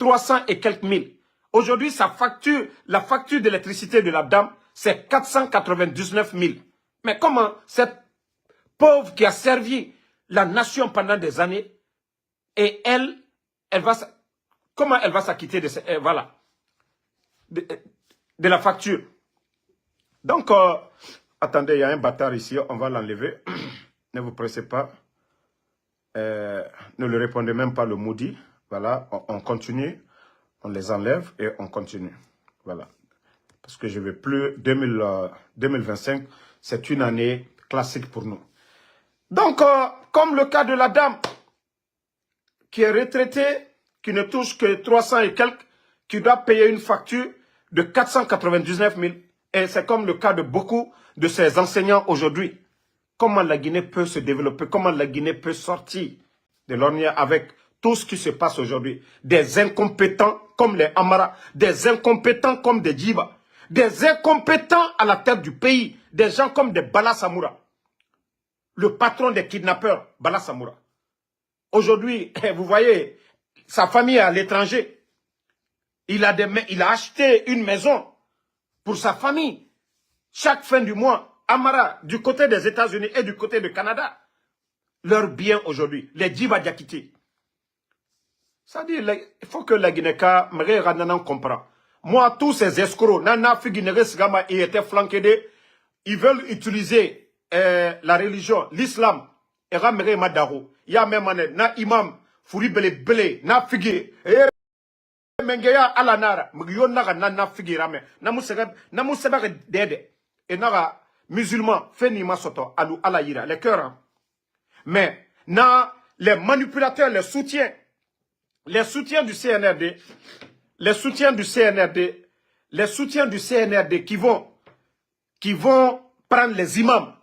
300 et quelques mille. Aujourd'hui, la facture d'électricité de la dame, c'est 499 000. Mais comment cette pauvre qui a servi la nation pendant des années, et comment elle va s'acquitter de, voilà, de la facture? Donc, attendez, il y a un bâtard ici, on va l'enlever. Ne vous pressez pas. Ne le répondez même pas le maudit. Voilà, on continue. On les enlève et on continue. Voilà. Parce que je ne veux plus... 2025, c'est une année classique pour nous. Donc, comme le cas de la dame qui est retraitée, qui ne touche que 300 et quelques, qui doit payer une facture de 499 000. Et c'est comme le cas de beaucoup de ces enseignants aujourd'hui. Comment la Guinée peut se développer, comment la Guinée peut sortir de l'ornière avec tout ce qui se passe aujourd'hui. Des incompétents comme les Amara, des incompétents comme des Djiba, des incompétents à la tête du pays, des gens comme des Bala Samoura. Le patron des kidnappeurs, Bala Samoura. Aujourd'hui, vous voyez, sa famille est à l'étranger. Il a acheté une maison pour sa famille. Chaque fin du mois, Amara, du côté des États-Unis et du côté du Canada, leurs biens aujourd'hui, les Djiba Diakité. Ça dit, il faut que la Guinée-Ka me comprenne. Moi, tous ces escrocs, Nana Figuinere Sigama, ils étaient flanqués ils veulent utiliser la religion, l'islam, et Ramere Madaro. Il y a même un imam, Fouri Bele Bele, na Figui, et Mengeya Alanara, Mugionara, na Figui Rame, Namuseba Dede, et Nara, musulmans, Fenima Soto, Alou Alaïra, les cœurs. Mais, les manipulateurs, les soutiens du CNRD, les soutiens du CNRD qui vont prendre les imams.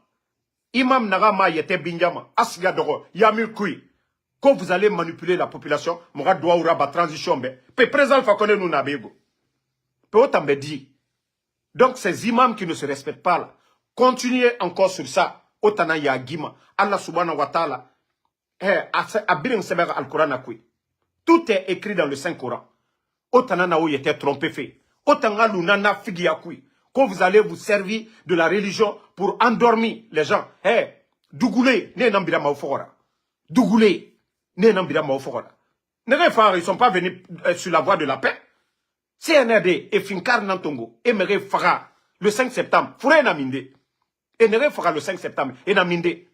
Imam Nagama Yete Binyama, Asga Doro, Yamir Kui. Quand vous allez manipuler la population, Moura doit oura transition. Pe présent Fakone nous nabego. Pe autant me dit. Donc ces imams qui ne se respectent pas là, continuez encore sur ça. Otana ya Gima, Allah subhanahu wa ta'ala. Abirin Seber al-Quran akui. Tout est écrit dans le Saint-Coran. Otana na ou était trompé fait. Otana lunana figi akui. Quand vous allez vous servir de la religion pour endormir les gens. Dougoulé, ne nambira maufora. Dougoulé, ne nambira maufora. Ils ne sont pas venus sur la voie de la paix. CNRD et Finkar Nantongo, et Mere Fara, le 5 septembre, Fouré Naminde. Et Nere Fara le 5 septembre, et Naminde.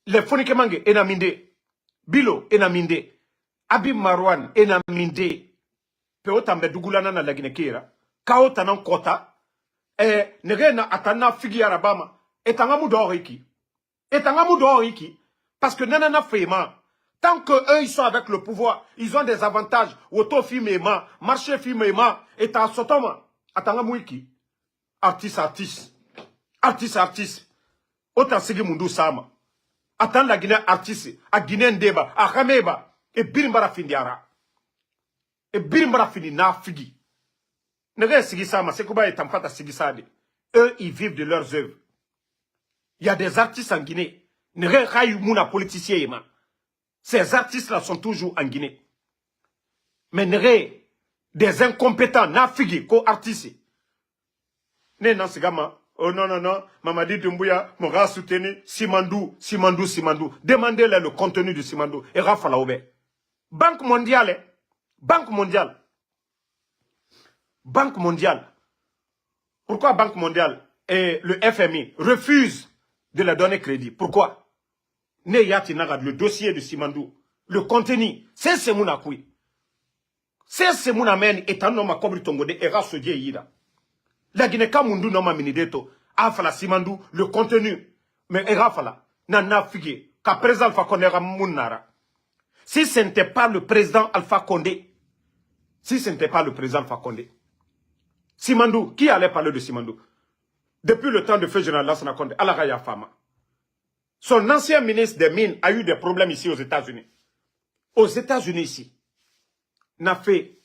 Les Fonikemangue, et Naminde. Bilo, et Naminde. Abib Marwan, et Naminde. Peotambe Dougoulana na la Guinée-Kira. Kao tanan kota, nere na atana figi arabama, etangamu doriki. Parce que nanana fema, tant que eux ils sont avec le pouvoir, ils ont des avantages, auto fimema, marché fimema, et ta sotoma, atangamu iki. Artiste. Autant sigi mundu sama. Atan la Guinée artiste, a Guinée ndeba, a Rameba, et birimbara findiara. Et birimbara fini na figi. Eux, ils vivent de leurs œuvres. Il y a des artistes en Guinée. Ces artistes-là sont toujours en Guinée. Mais des incompétents, nafigi, co-artistes. Oh non, Mamadi Doumbouya m'aura soutenu Simandou. Demandez-leur le contenu du Simandou. Et Rafa Laoube. Banque mondiale. Pourquoi Banque mondiale et le FMI refusent de leur donner crédit? Pourquoi? Le dossier de Simandou, le contenu, c'est ce mon acquis. C'est ce mon amène et un homme à cobri tongode et rassodier yida. La Guinée-Ka mundu noma minideto, afala Simandou, le contenu, mais erafala, nana figé, qu'à présent Alpha Condé ramunara. Si ce n'était pas le président Alpha Condé, Simandou, qui allait parler de Simandou? Depuis le temps de feu général Lassana Condé, Alaraya Fama. Son ancien ministre des Mines a eu des problèmes ici aux États-Unis. Aux États-Unis ici, n'a fait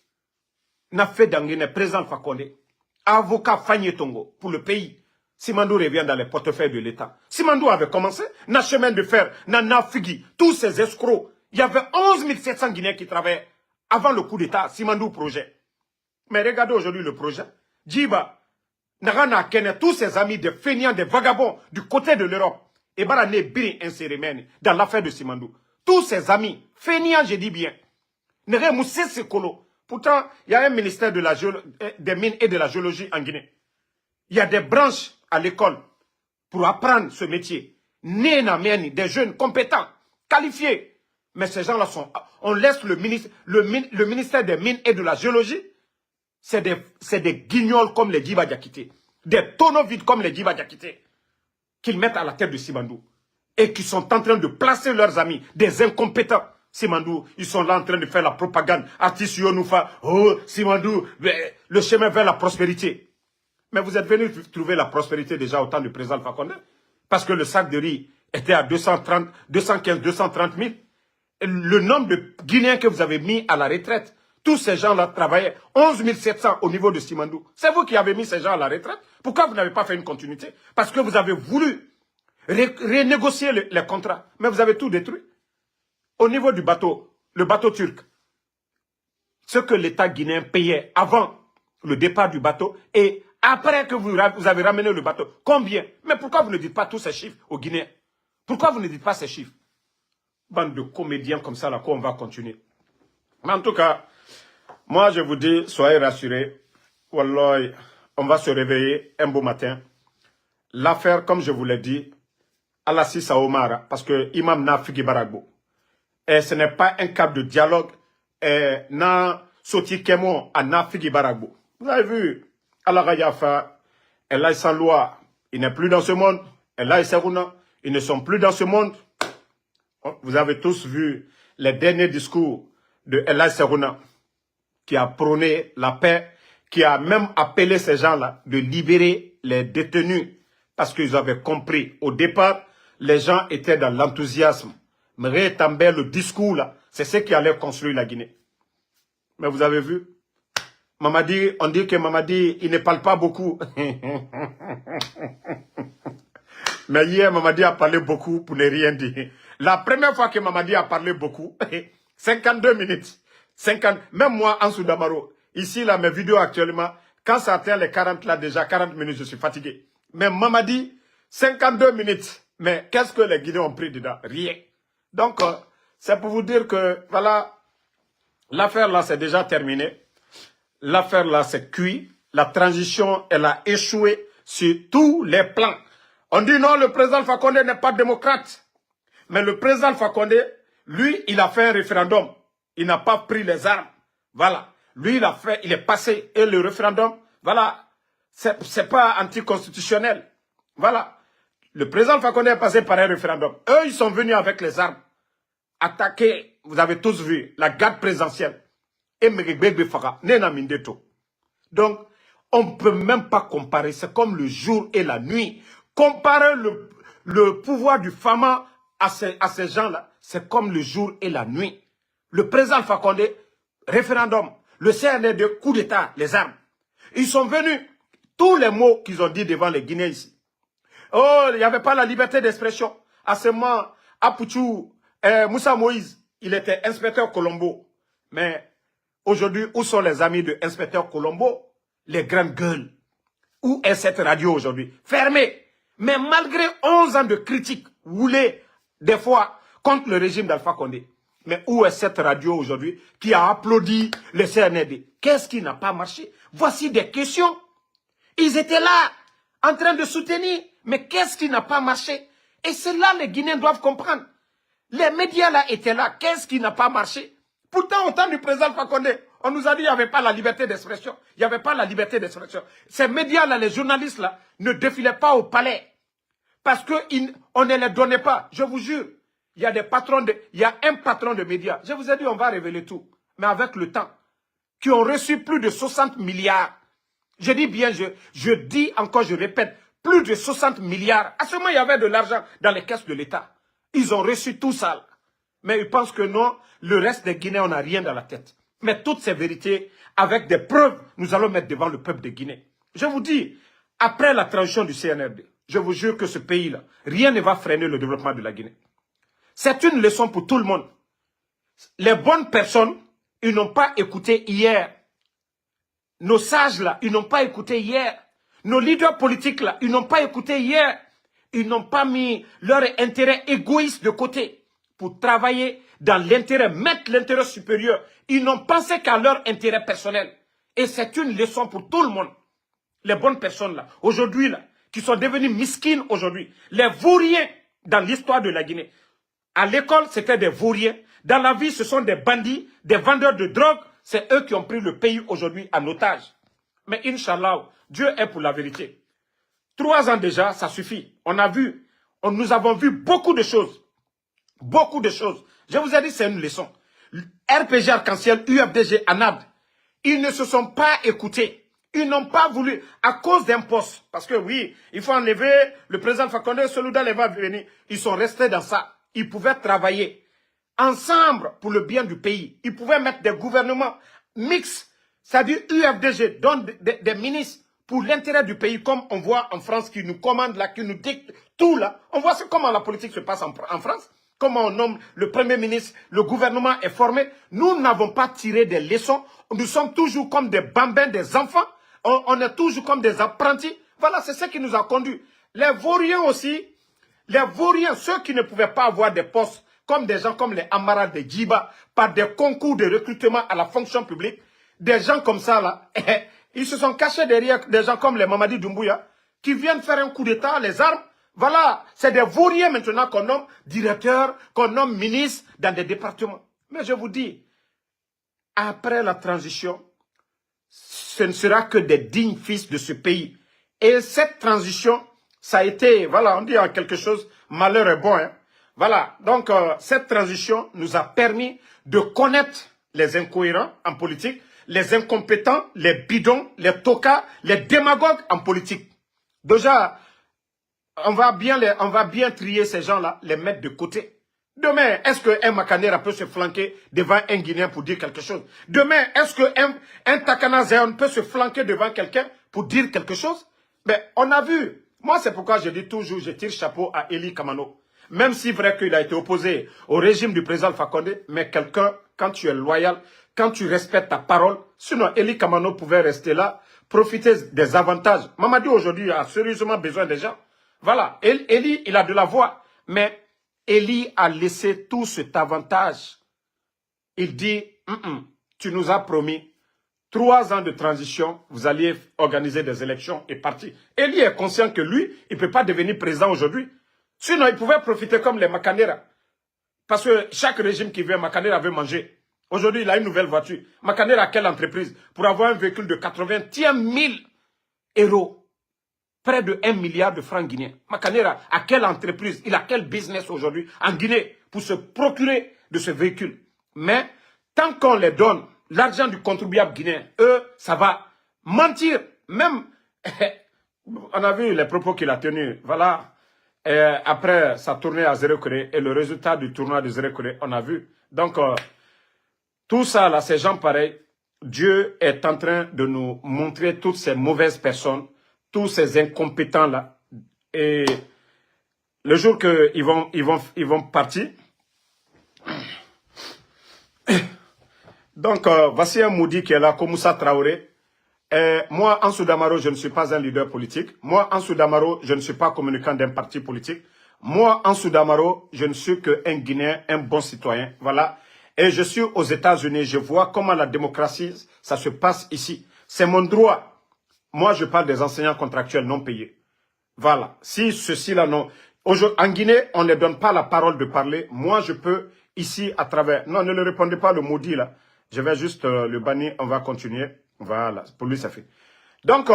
d'Anguine, président Alpha Condé, avocat Fagné Tongo pour le pays. Simandou revient dans les portefeuilles de l'État. Simandou avait commencé, n'a chemin de fer, n'a figi, tous ces escrocs. Il y avait 11 700 Guinéens qui travaillaient avant le coup d'État, Simandou projet. Mais regardez aujourd'hui le projet. Djiba, Nagana Kene, tous ses amis des feignants, des vagabonds du côté de l'Europe. Et Barane Biri inséré dans l'affaire de Simandou. Tous ses amis, feignants, je dis bien. Nere Moussé Sekolo. Pourtant, il y a un ministère de des mines et de la géologie en Guinée. Il y a des branches à l'école pour apprendre ce métier. Des jeunes compétents, qualifiés. Mais ces gens-là sont... On laisse le ministère des mines et de la géologie. C'est des guignols comme les Djiba Diakité. Des tonneaux vides comme les Djiba Diakité. Qu'ils mettent à la tête de Simandou. Et qui sont en train de placer leurs amis, des incompétents. Simandou, ils sont là en train de faire la propagande. Artiste Yonoufa, oh, Simandou, le chemin vers la prospérité. Mais vous êtes venu trouver la prospérité déjà au temps du président Alpha Condé. Parce que le sac de riz était à 215, 230 000. Et le nombre de Guinéens que vous avez mis à la retraite, tous ces gens-là travaillaient 11 700 au niveau de Simandou. C'est vous qui avez mis ces gens à la retraite. Pourquoi vous n'avez pas fait une continuité? Parce que vous avez voulu renégocier les contrats. Mais vous avez tout détruit. Au niveau du bateau, le bateau turc, ce que l'État guinéen payait avant le départ du bateau et après que vous avez ramené le bateau, combien? Mais pourquoi vous ne dites pas tous ces chiffres aux Guinéens? Pourquoi vous ne dites pas ces chiffres? Bande de comédiens comme ça, là, qu'on va continuer. Mais en tout cas, moi je vous dis, soyez rassurés. Wallah, on va se réveiller un beau matin. L'affaire, comme je vous l'ai dit, Alassi Saomara, parce que Imam Nafigi Baragbo, et ce n'est pas un cadre de dialogue, na Soti Kemo à Nafigi Baragbo. Vous avez vu, Allah Yafa, Allah est sans loi, il n'est plus dans ce monde, Allah et Sarouna, ils ne sont plus dans ce monde. Vous avez tous vu les derniers discours de Allah Sarouna, qui a prôné la paix, qui a même appelé ces gens-là de libérer les détenus, parce qu'ils avaient compris. Au départ, les gens étaient dans l'enthousiasme. Mais També, le discours là, c'est ce qui allait construire la Guinée. Mais vous avez vu, Mamadi, on dit que Mamadi, il ne parle pas beaucoup. Mais hier, Mamadi a parlé beaucoup pour ne rien dire. La première fois que Mamadi a parlé beaucoup, 52 minutes. 50, même moi, en Soudamaro, ici, là, mes vidéos actuellement, quand ça atteint les 40, là, déjà 40 minutes, je suis fatigué. Mais Mamadi, 52 minutes. Mais qu'est-ce que les Guinéens ont pris dedans? Rien. Donc, c'est pour vous dire que, voilà, l'affaire là, c'est déjà terminé. L'affaire là, c'est cuit. La transition, elle a échoué sur tous les plans. On dit non, le président Alpha Condé n'est pas démocrate. Mais le président Alpha Condé, lui, il a fait un référendum. Il n'a pas pris les armes. Voilà. Lui, il est passé. Et le référendum, voilà, c'est pas anticonstitutionnel. Voilà. Le président Alpha Condé est passé par un référendum. Eux, ils sont venus avec les armes. Attaquer, vous avez tous vu, la garde présidentielle. Et donc, on ne peut même pas comparer. C'est comme le jour et la nuit. Comparer le pouvoir du Fama à ces gens-là, c'est comme le jour et la nuit. Le président Alpha Condé, référendum, le CNRD, coup d'État, les armes. Ils sont venus, tous les mots qu'ils ont dit devant les Guinéens ici. Oh, il n'y avait pas la liberté d'expression. À ce moment, Apouchou, Moussa Moïse, il était inspecteur Colombo. Mais aujourd'hui, où sont les amis de inspecteur Colombo? Les grandes gueules. Où est cette radio aujourd'hui? Fermée. Mais malgré 11 ans de critiques, roulées des fois contre le régime d'Alpha Condé. Mais où est cette radio aujourd'hui qui a applaudi le CNRD? Qu'est-ce qui n'a pas marché? Voici des questions. Ils étaient là, en train de soutenir. Mais qu'est-ce qui n'a pas marché? Et c'est là les Guinéens doivent comprendre. Les médias là étaient là. Qu'est-ce qui n'a pas marché? Pourtant, au temps du président Alpha Condé, on nous a dit qu'il n'y avait pas la liberté d'expression. Il n'y avait pas la liberté d'expression. Ces médias-là, les journalistes-là, ne défilaient pas au palais. Parce qu'on ne les donnait pas. Je vous jure, il y a il y a un patron de médias. Je vous ai dit, on va révéler tout. Mais avec le temps, qui ont reçu plus de 60 milliards. Je dis bien, je dis encore, je répète, plus de 60 milliards. À ce moment, il y avait de l'argent dans les caisses de l'État. Ils ont reçu tout ça. Mais ils pensent que non, le reste des Guinéens, on n'a rien dans la tête. Mais toutes ces vérités, avec des preuves, nous allons mettre devant le peuple de Guinée. Je vous dis, après la transition du CNRD, je vous jure que ce pays-là, rien ne va freiner le développement de la Guinée. C'est une leçon pour tout le monde. Les bonnes personnes, ils n'ont pas écouté hier. Nos sages là, ils n'ont pas écouté hier. Nos leaders politiques là, ils n'ont pas écouté hier. Ils n'ont pas mis leur intérêt égoïste de côté pour travailler dans l'intérêt, mettre l'intérêt supérieur. Ils n'ont pensé qu'à leur intérêt personnel. Et c'est une leçon pour tout le monde. Les bonnes personnes là, aujourd'hui là, qui sont devenues miskines aujourd'hui. Les vauriens dans l'histoire de la Guinée. À l'école, c'était des vauriens. Dans la vie, ce sont des bandits, des vendeurs de drogue. C'est eux qui ont pris le pays aujourd'hui en otage. Mais Inch'Allah, Dieu est pour la vérité. 3 ans déjà, ça suffit. On a vu, nous avons vu beaucoup de choses. Beaucoup de choses. Je vous ai dit, c'est une leçon. RPG Arc-en-Ciel, UFDG, ANAD, ils ne se sont pas écoutés. Ils n'ont pas voulu, à cause d'un poste. Parce que oui, il faut enlever le président Fakonde, celui-là va venir. Ils sont restés dans ça. Ils pouvaient travailler ensemble pour le bien du pays. Ils pouvaient mettre des gouvernements mixtes, c'est-à-dire UFDG, dont des ministres pour l'intérêt du pays, comme on voit en France qui nous commande là, qui nous dicte tout là. On voit comment la politique se passe en France, comment on nomme le premier ministre, le gouvernement est formé. Nous n'avons pas tiré des leçons. Nous sommes toujours comme des bambins, des enfants. On est toujours comme des apprentis. Voilà, c'est ce qui nous a conduits. Les vauriens aussi, les vauriens, ceux qui ne pouvaient pas avoir des postes, comme des gens comme les Amara de Djiba, par des concours de recrutement à la fonction publique, des gens comme ça là, ils se sont cachés derrière des gens comme les Mamadi Doumbouya, qui viennent faire un coup d'État, les armes. Voilà, c'est des vauriens maintenant qu'on nomme directeurs, qu'on nomme ministres dans des départements. Mais je vous dis, après la transition, ce ne sera que des dignes fils de ce pays. Et cette transition, ça a été, voilà, on dit en quelque chose, malheur est bon. Hein. Voilà, donc cette transition nous a permis de connaître les incohérents en politique, les incompétents, les bidons, les tocards, les démagogues en politique. Déjà, on va bien trier ces gens-là, les mettre de côté. Demain, est-ce qu'un Makanera peut se flanquer devant un Guinéen pour dire quelque chose? Demain, est-ce qu'un Takana Zéon peut se flanquer devant quelqu'un pour dire quelque chose? Mais on a vu. Moi, c'est pourquoi je dis toujours, je tire chapeau à Eli Kamano. Même si vrai qu'il a été opposé au régime du président Fakonde, mais quelqu'un, quand tu es loyal, quand tu respectes ta parole, sinon Eli Kamano pouvait rester là, profiter des avantages. Mamadi aujourd'hui a sérieusement besoin des gens. Voilà, Eli, il a de la voix, mais Eli a laissé tout cet avantage. Il dit, tu nous as promis 3 ans de transition, vous alliez organiser des élections et partir. Eli est conscient que lui, il ne peut pas devenir président aujourd'hui. Sinon, il pouvait profiter comme les Makanera. Parce que chaque régime qui vient, Makanera veut manger. Aujourd'hui, il a une nouvelle voiture. Makanera a quelle entreprise? Pour avoir un véhicule de 80 000 euros. Près de 1 milliard de francs guinéens. Makanera, à quelle entreprise, il a quel business aujourd'hui en Guinée pour se procurer de ce véhicule? Mais tant qu'on les donne l'argent du contribuable guinéen, eux, ça va mentir. Même, on a vu les propos qu'il a tenus. Voilà, après sa tournée à Zéro Corée et le résultat du tournoi de Zéro Corée, on a vu. Donc, tout ça, là, ces gens pareils, Dieu est en train de nous montrer toutes ces mauvaises personnes, tous ces incompétents-là. Et le jour qu'ils vont partir, donc voici un Moudi qui est là, comme Moussa Traoré. Moi, Ansou Damaro, je ne suis pas un leader politique. Moi, Ansou Damaro, je ne suis pas communicant d'un parti politique. Moi, Ansou Damaro, je ne suis qu'un Guinéen, un bon citoyen. Voilà. Et je suis aux États-Unis. Je vois comment la démocratie, ça se passe ici. C'est mon droit. Moi, je parle des enseignants contractuels non payés. Voilà. Si ceci-là, non. En Guinée, on ne donne pas la parole de parler. Moi, je peux, ici, à travers... Non, ne le répondez pas, le maudit, là. Je vais juste le bannir. On va continuer. Voilà. Pour lui, ça fait. Donc,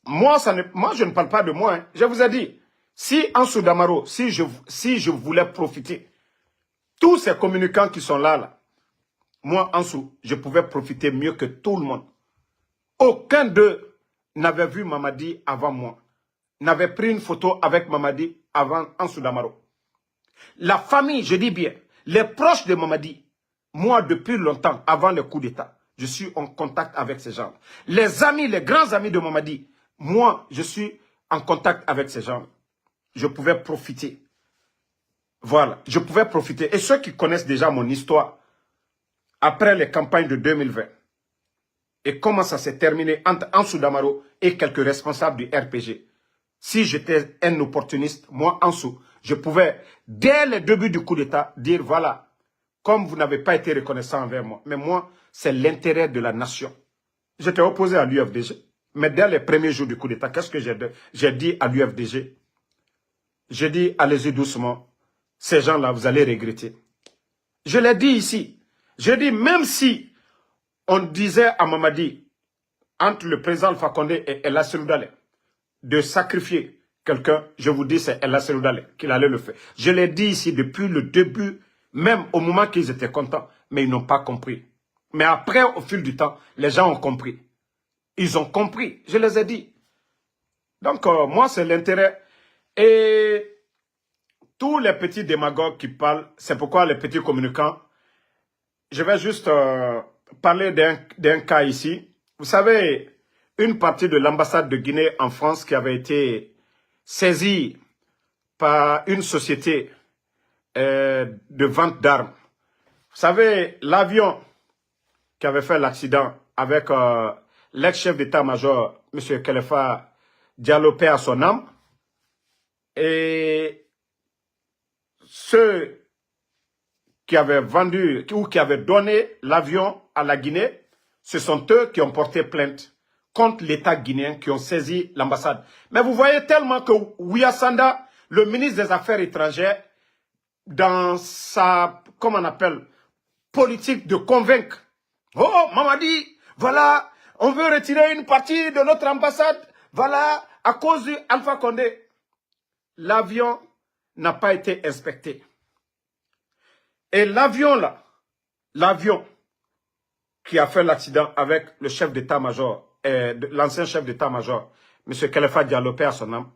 moi, je ne parle pas de moi. Hein. Je vous ai dit, si Ansou Damaro, si je voulais profiter, tous ces communicants qui sont là, moi, Ansou, je pouvais profiter mieux que tout le monde. Aucun d'eux n'avait vu Mamadi avant moi, n'avait pris une photo avec Mamadi avant Ansou Damaro. La famille, je dis bien, les proches de Mamadi, moi depuis longtemps, avant le coup d'État, je suis en contact avec ces gens. Les amis, les grands amis de Mamadi, moi, je suis en contact avec ces gens. Je pouvais profiter. Voilà, je pouvais profiter. Et ceux qui connaissent déjà mon histoire, après les campagnes de 2020 et comment ça s'est terminé entre Ansou Damaro et quelques responsables du RPG. Si j'étais un opportuniste, moi, Ansou, je pouvais, dès le début du coup d'État, dire voilà, comme vous n'avez pas été reconnaissant envers moi, mais moi, c'est l'intérêt de la nation. J'étais opposé à l'UFDG, mais dès les premiers jours du coup d'État, qu'est-ce que j'ai dit à l'UFDG? J'ai dit, allez-y doucement, ces gens-là, vous allez regretter. Je l'ai dit ici. J'ai dit, même si on disait à Mamadi, entre le président Alpha Condé et El Seloudale, de sacrifier quelqu'un, je vous dis, c'est El Seloudale qu'il allait le faire. Je l'ai dit ici depuis le début, même au moment qu'ils étaient contents, mais ils n'ont pas compris. Mais après, au fil du temps, les gens ont compris. Ils ont compris, je les ai dit. Donc, moi, c'est l'intérêt. Et tous les petits démagogues qui parlent, c'est pourquoi les petits communicants, je vais juste parler d'un cas ici. Vous savez, une partie de l'ambassade de Guinée en France qui avait été saisie par une société de vente d'armes. Vous savez, l'avion qui avait fait l'accident avec l'ex-chef d'état-major, M. Khalifa Diallo, paix à son âme, et ceux qui avaient vendu ou qui avaient donné l'avion à la Guinée, ce sont eux qui ont porté plainte contre l'État guinéen, qui ont saisi l'ambassade. Mais vous voyez tellement que Ouya Sanda, le ministre des Affaires étrangères, dans sa, comment on appelle, politique de convaincre. Oh, Mamadi, voilà, on veut retirer une partie de notre ambassade, voilà, à cause d'Alpha Condé. L'avion n'a pas été inspecté. Et l'avion là, l'avion qui a fait l'accident avec le chef d'état-major, l'ancien chef d'état-major, M. Khalifa Diallo, paix à son âme,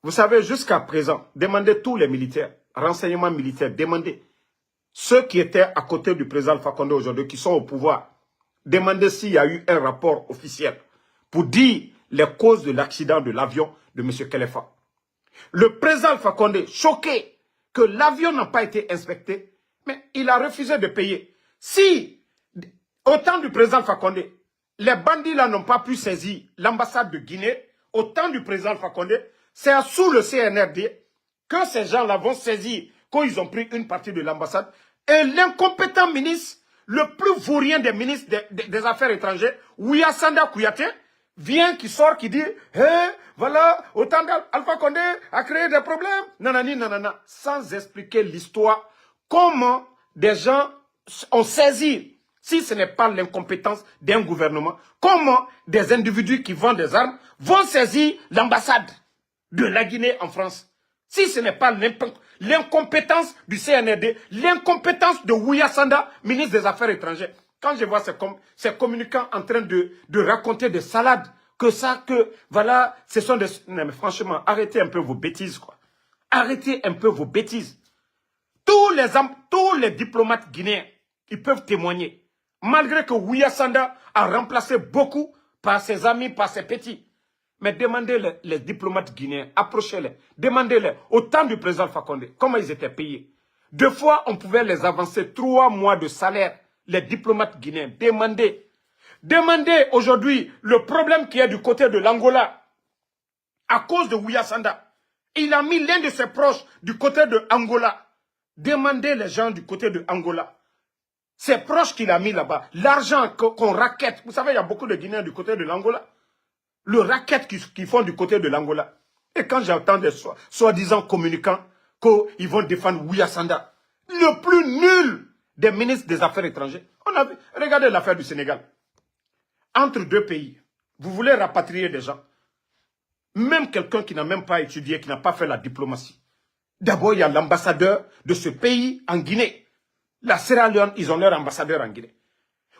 vous savez, jusqu'à présent, demandez tous les militaires, renseignements militaires, demandez ceux qui étaient à côté du président Alpha Condé aujourd'hui, qui sont au pouvoir, demandez s'il y a eu un rapport officiel pour dire les causes de l'accident de l'avion de M. Khalifa. Le président Alpha Condé, choqué que l'avion n'a pas été inspecté, mais il a refusé de payer. Si, au temps du président Alpha Condé, les bandits là n'ont pas pu saisir l'ambassade de Guinée, au temps du président Alpha Condé, c'est sous le CNRD que ces gens-là vont saisir quand ils ont pris une partie de l'ambassade. Et l'incompétent ministre, le plus vaurien des ministres des Affaires étrangères, Ouya Sanda Kouyaté, vient, qui sort, qui dit, hey, voilà, autant d'Alpha Condé a créé des problèmes, nanani, nanana, sans expliquer l'histoire, comment des gens ont saisi, si ce n'est pas l'incompétence d'un gouvernement, comment des individus qui vendent des armes vont saisir l'ambassade de la Guinée en France. Si ce n'est pas l'incompétence du CNRD, l'incompétence de Ouya Sanda, ministre des Affaires étrangères. Quand je vois ces communicants en train de raconter des salades, voilà, ce sont des... Non, mais franchement, arrêtez un peu vos bêtises, quoi. Arrêtez un peu vos bêtises. Tous les diplomates guinéens, ils peuvent témoigner. Malgré que Ouya Sanda a remplacé beaucoup par ses amis, par ses petits. Mais demandez les diplomates guinéens, approchez-les, demandez-les, au temps du président Alpha Condé, comment ils étaient payés. Deux fois, on pouvait les avancer 3 mois de salaire, les diplomates guinéens. Demandez. Demandez aujourd'hui le problème qui est du côté de l'Angola, à cause de Ouya Sanda. Il a mis l'un de ses proches du côté de Angola. Demandez les gens du côté de Angola. Ses proches qu'il a mis là-bas, l'argent qu'on raquette. Vous savez, il y a beaucoup de Guinéens du côté de l'Angola. Le racket qu'ils font du côté de l'Angola. Et quand j'entends des soi-disant communicants qu'ils vont défendre Ouya Sanda, le plus nul des ministres des Affaires étrangères. On a vu, regardez l'affaire du Sénégal. Entre deux pays, vous voulez rapatrier des gens. Même quelqu'un qui n'a même pas étudié, qui n'a pas fait la diplomatie. D'abord, il y a l'ambassadeur de ce pays en Guinée. La Sierra Leone, ils ont leur ambassadeur en Guinée.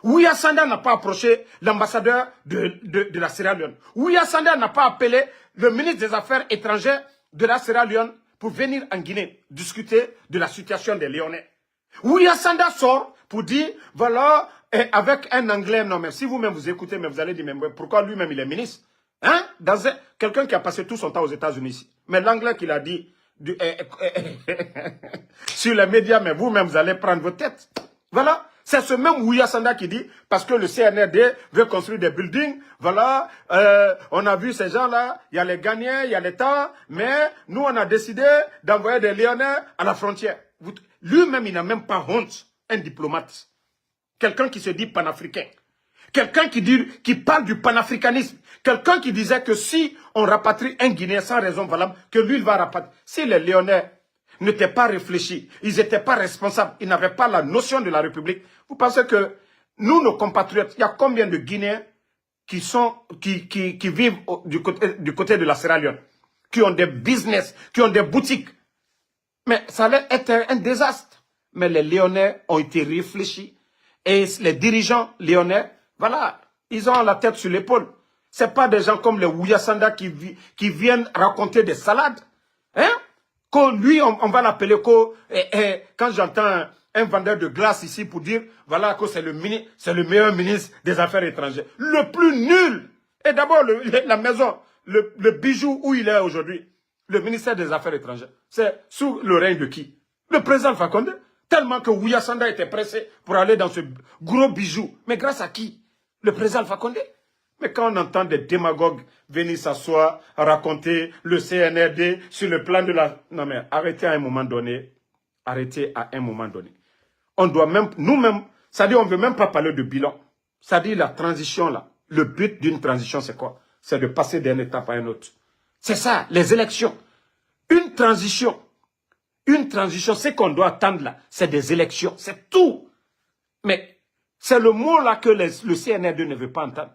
Ouya Sanda n'a pas approché l'ambassadeur de la Sierra Leone. Ouya Sanda n'a pas appelé le ministre des Affaires étrangères de la Sierra Leone pour venir en Guinée discuter de la situation des Léonais. Ouya Sanda sort pour dire, voilà, avec un anglais, non mais si vous-même vous écoutez, mais vous allez dire, mais pourquoi lui-même il est ministre? Hein? Quelqu'un qui a passé tout son temps aux États-Unis. Mais l'anglais qu'il a dit sur les médias, mais vous-même vous allez prendre vos têtes. Voilà. C'est ce même Ouya Sanda qui dit, parce que le CNRD veut construire des buildings, voilà, on a vu ces gens-là, il y a les Ghanéens, il y a l'État, mais nous, on a décidé d'envoyer des Lyonnais à la frontière. Lui-même, il n'a même pas honte, un diplomate. Quelqu'un qui se dit panafricain. Quelqu'un qui parle du panafricanisme. Quelqu'un qui disait que si on rapatrie un Guinéen sans raison valable, que lui, il va rapatrier. Si les Lyonnais n'étaient pas réfléchis, ils n'étaient pas responsables, ils n'avaient pas la notion de la République, vous pensez que nous, nos compatriotes, il y a combien de Guinéens qui vivent du côté de la Sierra Leone, qui ont des business, qui ont des boutiques. Mais ça allait être un désastre. Mais les Lyonnais ont été réfléchis. Et les dirigeants lyonnais, voilà, ils ont la tête sur l'épaule. Ce n'est pas des gens comme les Ouya Sanda qui viennent raconter des salades. Hein? Lui, on va l'appeler quand j'entends un vendeur de glace ici pour dire, voilà, que c'est le meilleur ministre des Affaires étrangères. Le plus nul. Et d'abord, la maison, le bijou où il est aujourd'hui, le ministère des Affaires étrangères, c'est sous le règne de qui? Le président Alpha Condé. Tellement que Ouya Sanda était pressé pour aller dans ce gros bijou. Mais grâce à qui? Le président Alpha Condé. Mais quand on entend des démagogues venir s'asseoir, raconter le CNRD sur le plan de la... Non mais arrêtez à un moment donné. Arrêtez à un moment donné. On doit même, nous-mêmes, c'est-à-dire on ne veut même pas parler de bilan. C'est-à-dire la transition là. Le but d'une transition c'est quoi? C'est de passer d'une étape à une autre. C'est ça, les élections. Une transition, ce qu'on doit attendre là, c'est des élections, c'est tout. Mais c'est le mot là que le CNRD ne veut pas entendre.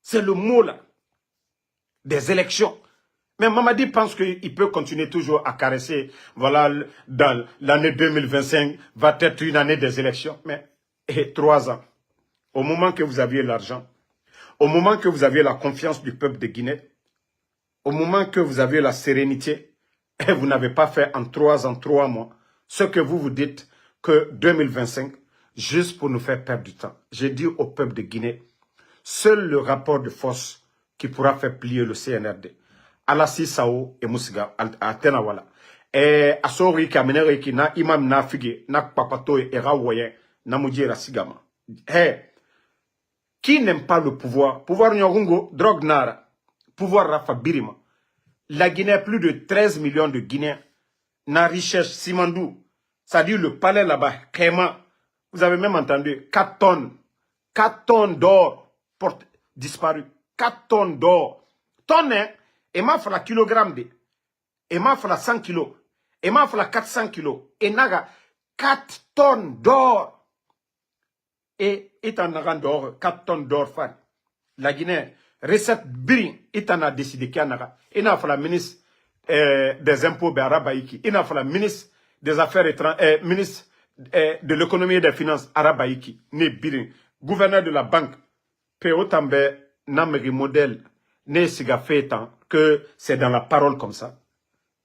C'est le mot là, des élections. Mais Mamadi pense qu'il peut continuer toujours à caresser, voilà, dans l'année 2025 va être une année des élections. Mais 3 ans, au moment que vous aviez l'argent, au moment que vous aviez la confiance du peuple de Guinée, au moment que vous aviez la sérénité, et vous n'avez pas fait en 3 ans, 3 mois, ce que vous vous dites que 2025, juste pour nous faire perdre du temps. J'ai dit au peuple de Guinée, seul le rapport de force qui pourra faire plier le CNRD. Alassi Sao et Moussiga, à Tenawala. Et Asori Kamenere qui na imam na fige, na papato et rawoyen, na moudjera sigama. Qui n'aime pas le pouvoir? Pouvoir Nyorungo, drogue nara. Pouvoir Rafa Birima. La Guinée, plus de 13 millions de Guinéens. Na richesse Simandou. C'est-à-dire le palais là-bas, Kéma. Vous avez même entendu 4 tonnes. 4 tonnes d'or disparu. 4 tonnes d'or. Tonne, hein? Et m'a fait la kilogramme de. Et m'a fait la 100 kilos. Et m'a fait la 400 kilos. Et naga 4 tonnes d'or. Et en a d'or, 4 tonnes d'or fan. La Guinée, recette brin, il en a décidé qu'il y en a. Il a fait la ministre des impôts Arabaïki. Il a fait la ministre des Affaires étrangères, ministre de l'économie et des finances Arabaïki. Né brin. Gouverneur de la banque. P.O. Tambe, Nameri modèle. Né siga fétan. Que c'est dans la parole comme ça.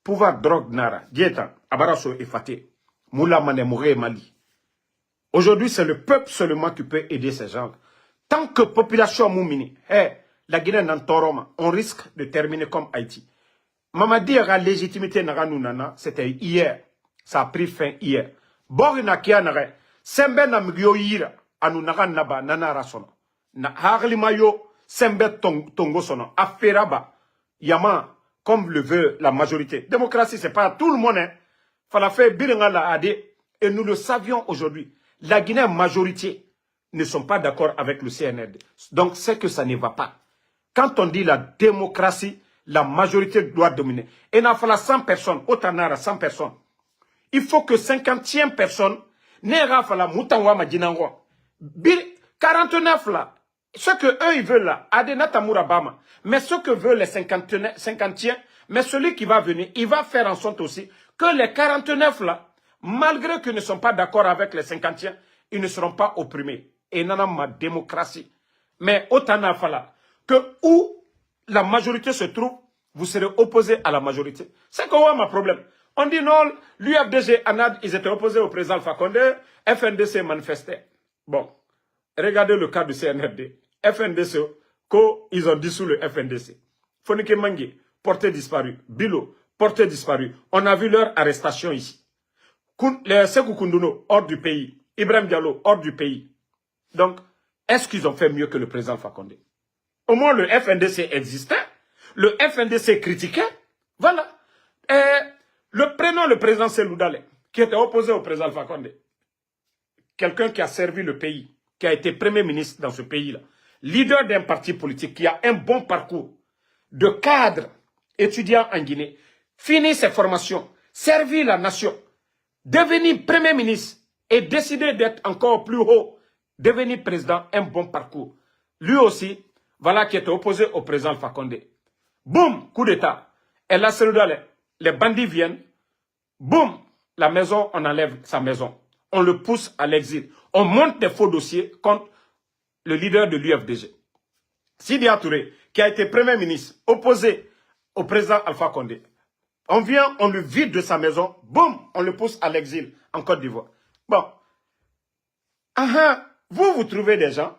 Pouvoir drogue nara. Dietan. Abaraso effate. Moula Mane Mouré Mali. Aujourd'hui, c'est le peuple seulement qui peut aider ces gens. Tant que population moumini, la Guinée n'entoroma, on risque de terminer comme Haïti. Mamadi a légitimité nara nunana, c'était hier. Ça a pris fin hier. Borina kia nara, sembe na mgyo yira, anu nara naba nanara sono. Na harlima yo, sembe tongo sono. Aferaba, yama, comme le veut la majorité. Démocratie, c'est pas tout le monde, hein. Fala fait biringa la ade, et nous le savions aujourd'hui. La Guinée majorité ne sont pas d'accord avec le CNRD. Donc, c'est que ça ne va pas. Quand on dit la démocratie, la majorité doit dominer. Et il n'a fallu 100 personnes, autant 100 personnes. Il faut que 50e personne, n'era fallu moutanwa madinangwa. 49 là, ce que eux ils veulent là, Adenata Mourabama, mais ce que veulent les 50e, mais celui qui va venir, il va faire en sorte aussi que les 49 là, malgré qu'ils ne sont pas d'accord avec les 50e, ils ne seront pas opprimés. Et non, ma démocratie. Mais autant fala que où la majorité se trouve, vous serez opposé à la majorité. C'est quoi ma problème? On dit non, l'UFDG, ANAD, ils étaient opposés au président Alpha Condé, FNDC manifestait. Bon, regardez le cas du CNRD. FNDC, ils ont dissous le FNDC. Fonike Mangi, porté disparu. Bilo, porté disparu. On a vu leur arrestation ici. Les Sekou Kounduno, hors du pays. Ibrahim Diallo hors du pays. Donc, est-ce qu'ils ont fait mieux que le président Alpha Condé? Au moins, le FNDC existait. Le FNDC critiquait. Voilà. Prenons le président Cellou Dalein, qui était opposé au président Alpha Condé. Quelqu'un qui a servi le pays, qui a été premier ministre dans ce pays-là, leader d'un parti politique qui a un bon parcours de cadre étudiant en Guinée, fini ses formations, servi la nation, devenu premier ministre et décidé d'être encore plus haut, devenir président, un bon parcours. Lui aussi, voilà qui était opposé au président Alpha Condé. Boum, coup d'État. Et là, les bandits viennent. Boum, la maison, on enlève sa maison. On le pousse à l'exil. On monte des faux dossiers contre le leader de l'UFDG. Sidya Touré, qui a été premier ministre, opposé au président Alpha Condé. On vient, on le vide de sa maison. Boum, on le pousse à l'exil en Côte d'Ivoire. Bon. Vous trouvez des gens.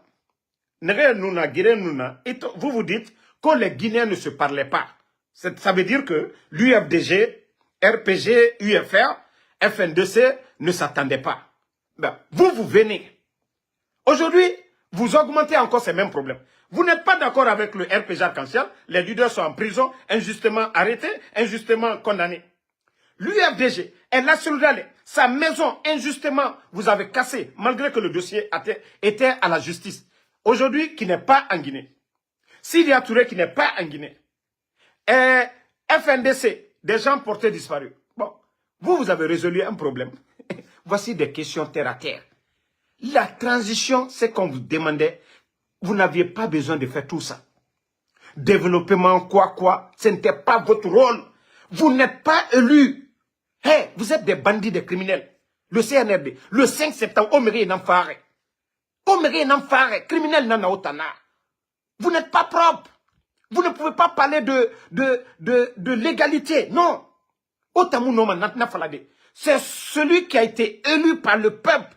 Vous vous dites que les Guinéens ne se parlaient pas. Ça veut dire que l'UFDG, RPG, UFR, FNDC ne s'attendaient pas. Ben, vous venez. Aujourd'hui, vous augmentez encore ces mêmes problèmes. Vous n'êtes pas d'accord avec le RPG Arc-en-Ciel. Les leaders sont en prison, injustement arrêtés, injustement condamnés. L'UFDG est la solidarité. Sa maison, injustement, vous avez cassé, malgré que le dossier était à la justice. Aujourd'hui, qui n'est pas en Guinée. Sidya Touré, qui n'est pas en Guinée. Et FNDC, des gens portés disparus. Bon, vous avez résolu un problème. Voici des questions terre à terre. La transition, c'est qu'on vous demandait, vous n'aviez pas besoin de faire tout ça. Développement, quoi, ce n'était pas votre rôle. Vous n'êtes pas élu. Hey, vous êtes des bandits, des criminels. Le CNRD, le 5 septembre, Omeri Namfare. Omeri Namfare, criminel Nana Otana. Vous n'êtes pas propre. Vous ne pouvez pas parler de légalité. Non. Otamu Noma Natna Falade. C'est celui qui a été élu par le peuple.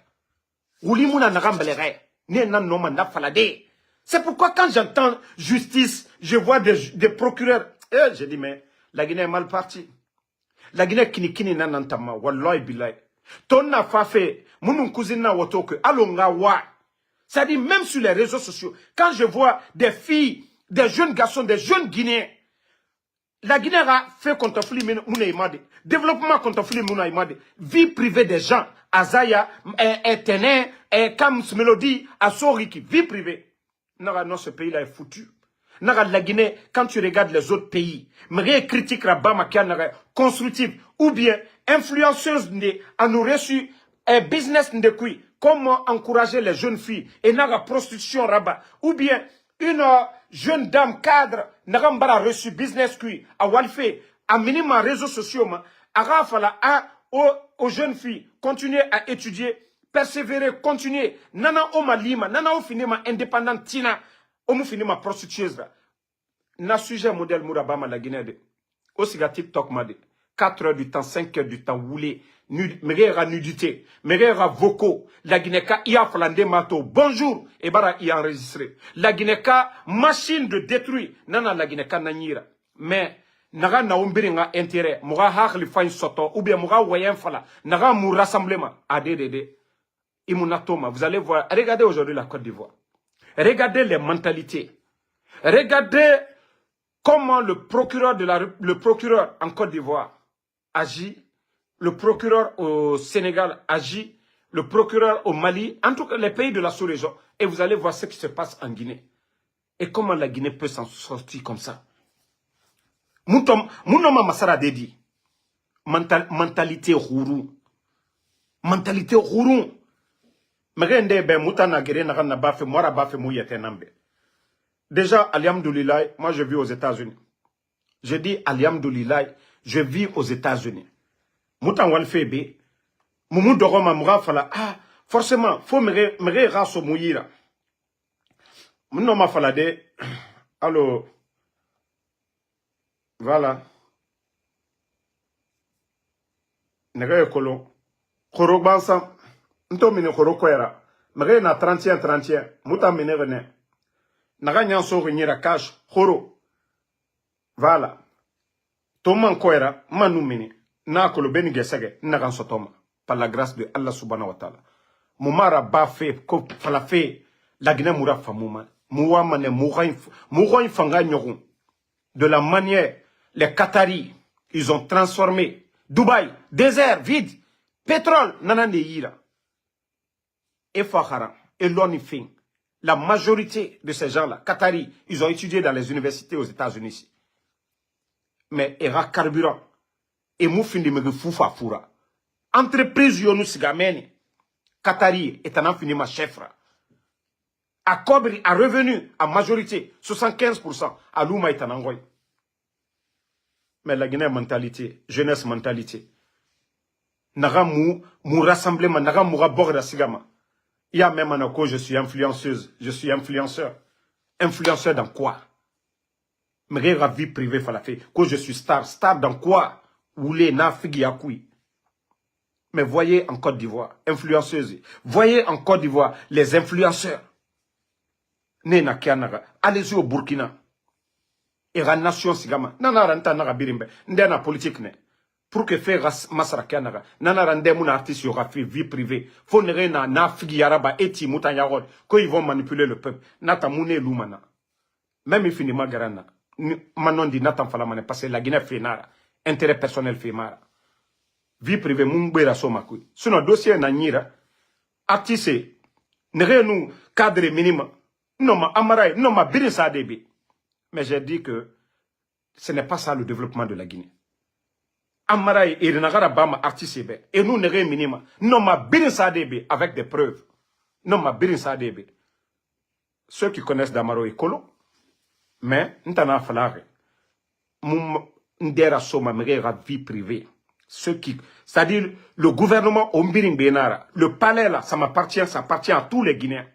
C'est pourquoi quand j'entends justice, je vois des procureurs. J'ai dit, mais la Guinée est mal partie. La Guinée kini nanantama, wallahi billahi. Tonna fa fait, mounou cousina wotoke, alonga wa. C'est-à-dire, même sur les réseaux sociaux, quand je vois des filles, des jeunes garçons, des jeunes Guinéens, la Guinée a fait contrefiler Mouna Imade, développement contrefiler Mouna Imade, vie privée des gens, Azaya, Tenin, Kams Melody, Asoriki, vie privée. Non, ce pays-là est foutu. La Guinée, quand tu regardes les autres pays, mais critique Rabama constructive, ou bien influenceuse à nous reçu, business de qui, comment encourager les jeunes filles, et n'a prostitution rabat, ou bien une jeune dame cadre, n'a pas reçu business qui, à Walfé, à minima réseaux sociaux, à Rafala, aux jeunes filles, continuer à étudier, persévérer, continuer, nana oma lima, nana o finima indépendant tina, omu finima prostitueuse. Na sujet modèle Mourabama la Guinée de. Aussi ga TikTok m'a dit. 4 heures du temps, 5 heures du temps, woulé, mérera nudité, mérera vocaux, la Guinée-Ka, ia falande mato, bonjour, et bara y enregistré. La Guinée-Ka, machine de détruire, nana la Guinée-Ka nanyira. Mais, naga na umbiringa intérêt, moura hakli fain soto, ou bien moura wayen fala, naga mou rassemblement, ADDD, imunatoma, vous allez voir, regardez aujourd'hui la Côte d'Ivoire. Regardez les mentalités. Regardez comment le procureur en Côte d'Ivoire agit, le procureur au Sénégal agit, le procureur au Mali, en tout cas les pays de la sous-région, et vous allez voir ce qui se passe en Guinée. Et comment la Guinée peut s'en sortir comme ça. Mounoma Massara Dedi, mentalité rourou. Mentalité rourou. Déjà, Alhamdoulilah, moi je vis aux États-Unis. Je dis Alhamdoulilah, je vis aux États-Unis. Moutan Walfebe, Moumou Doroma Moura Fala, forcément, faut me raso mouira. Mounoma Falade, alors, voilà. Nere Kolon, Koro Bansam, Ntomine Koro Koera, Mere na 31, Moutan Menevene. Naga nyanso renyera cash, Koro. Voilà. Toman Koera, Manu Mini. Na kolo beni gesege nagan sotoma par la grâce de Allah subhanahu wa ta'ala. Moumara Bafé, Falafé, la Guinée Moura Famouma. Mouamane, Moura Fanga Nyoron. De la manière, les Qataris, ils ont transformé Dubaï, désert, vide, pétrole, nanane yira. Et Fahara, et l'Onifin. La majorité de ces gens-là, Qataris, ils ont étudié dans les universités aux États-Unis. Mais il y a carburant. Et moufin de me foufa foura. Entreprise yonou sigameni. Qatari est un infini ma chef. À Kobri, à revenu, à majorité, 75%. À Louma est un angoy. Mais la Guinée mentalité, jeunesse mentalité. Naga mou rassemblement, naga mou rabord da sigama. Il y a même un je suis influenceuse, je suis influenceur. Influenceur dans quoi? Mais la vie privée, falafé. Que je suis star. Star dans quoi? Oulé, na figi yakoui. Mais voyez en Côte d'Ivoire, influenceuse. Voyez en Côte d'Ivoire, les influenceurs. Nena kianaga. Allez-y au Burkina. Et la nation sigama. Nana ranta naga birimbe. Ndena politique ne. Pour que faire masara kianaga. Nana rande mon artiste yora fait vie privée. Faut ne na figi yaraba eti mutanyarod. Quand ils vont manipuler le peuple. Nata moune lumana. Même il finit magarana. Manon dit Nathan Falamane parce que la Guinée fait nara. Intérêt personnel fait mara. Vie privée, moumbera somakui. Sinon, dossier nanira, artiste, n'est nous cadre minimum. Non, ma amaray, non, ma birinsa débi. Mais j'ai dit que ce n'est pas ça le développement de la Guinée. Amaray, et nagara bama artiste, et nous n'est minimum. Non, ma birinsa débi avec des preuves. Non, ma birinsa débi. Ceux qui connaissent Damaro et Kolo, mais, n'tana falare. Ndera soma mera vie privée. C'est-à-dire, le gouvernement Ombiring Benara, le palais là, ça appartient à tous les Guinéens.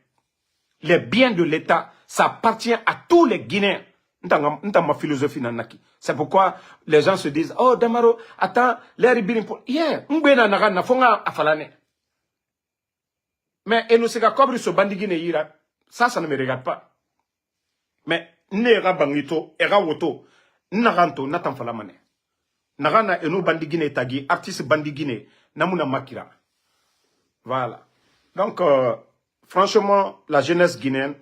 Les biens de l'État, ça appartient à tous les Guinéens. Ma philosophie nanaki. C'est pourquoi les gens se disent, oh Damaro, attends, l'air biring pour. Yeah, mbena na fonga afalane. Mais et nous c'est qu'à ce bandit guinéen, ça ne me regarde pas. Mais nera bangito, era woto, naranto, natan falamane. Nagana et nous bandi Guinée tagi, artiste bandi Guinée, namuna makira. Voilà. Donc, franchement, la jeunesse guinéenne,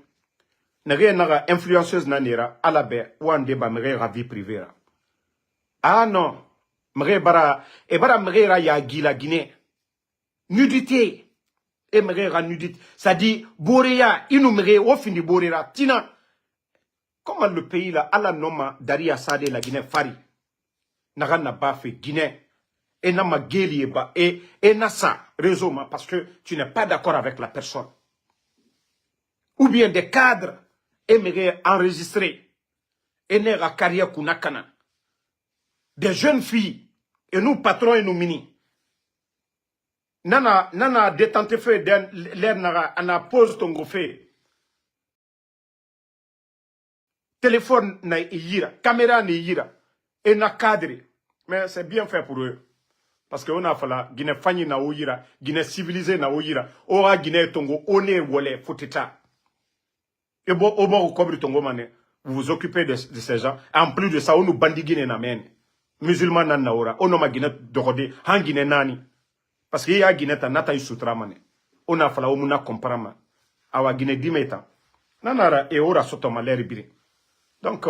n'a naga influenceuse nanera, à la baie, ou en débat, m'era vie privée. Ah non, m'era ya la Guinée. Nudité. Et m'era nudité. Ça dit, Boréa, inou m'era, au fin du Boréa, tina. Comment le pays là, à la noma, Daria Sade, la Guinée, Fari. Nagana Bafé, Guinée, et Nama Gélieba, et Nassa, réseau, parce que tu n'es pas d'accord avec la personne. Ou bien des cadres, aimeraient enregistrer, et n'era carrière kunakana. Des jeunes filles, et nous, patrons et nous mini. Nana détente fait, l'air nara, ana pose ton fait. Téléphone na yira, caméra na yira. Et na cadre. Mais c'est bien fait pour eux. Parce qu'on a fait la Guinée Fanny na Ouyira, Guinée civilisée na Ouyira, Ora Guinée Tongo, One Wole, Foteta. Et bon, au bord au cobre Tongo Mané, vous vous occupez de ces gens. En plus de ça, on nous bandit Guinée na men. Musulmans na naora, on a Guinée Dorode, Han Guinée nani. Parce qu'il y a Guinée ta nata Yusutra Mané. On a fait la Omuna Komparama. Awa Guinée Dimeta. Nanara et Ora Sotoma l'Eribiri. Donc,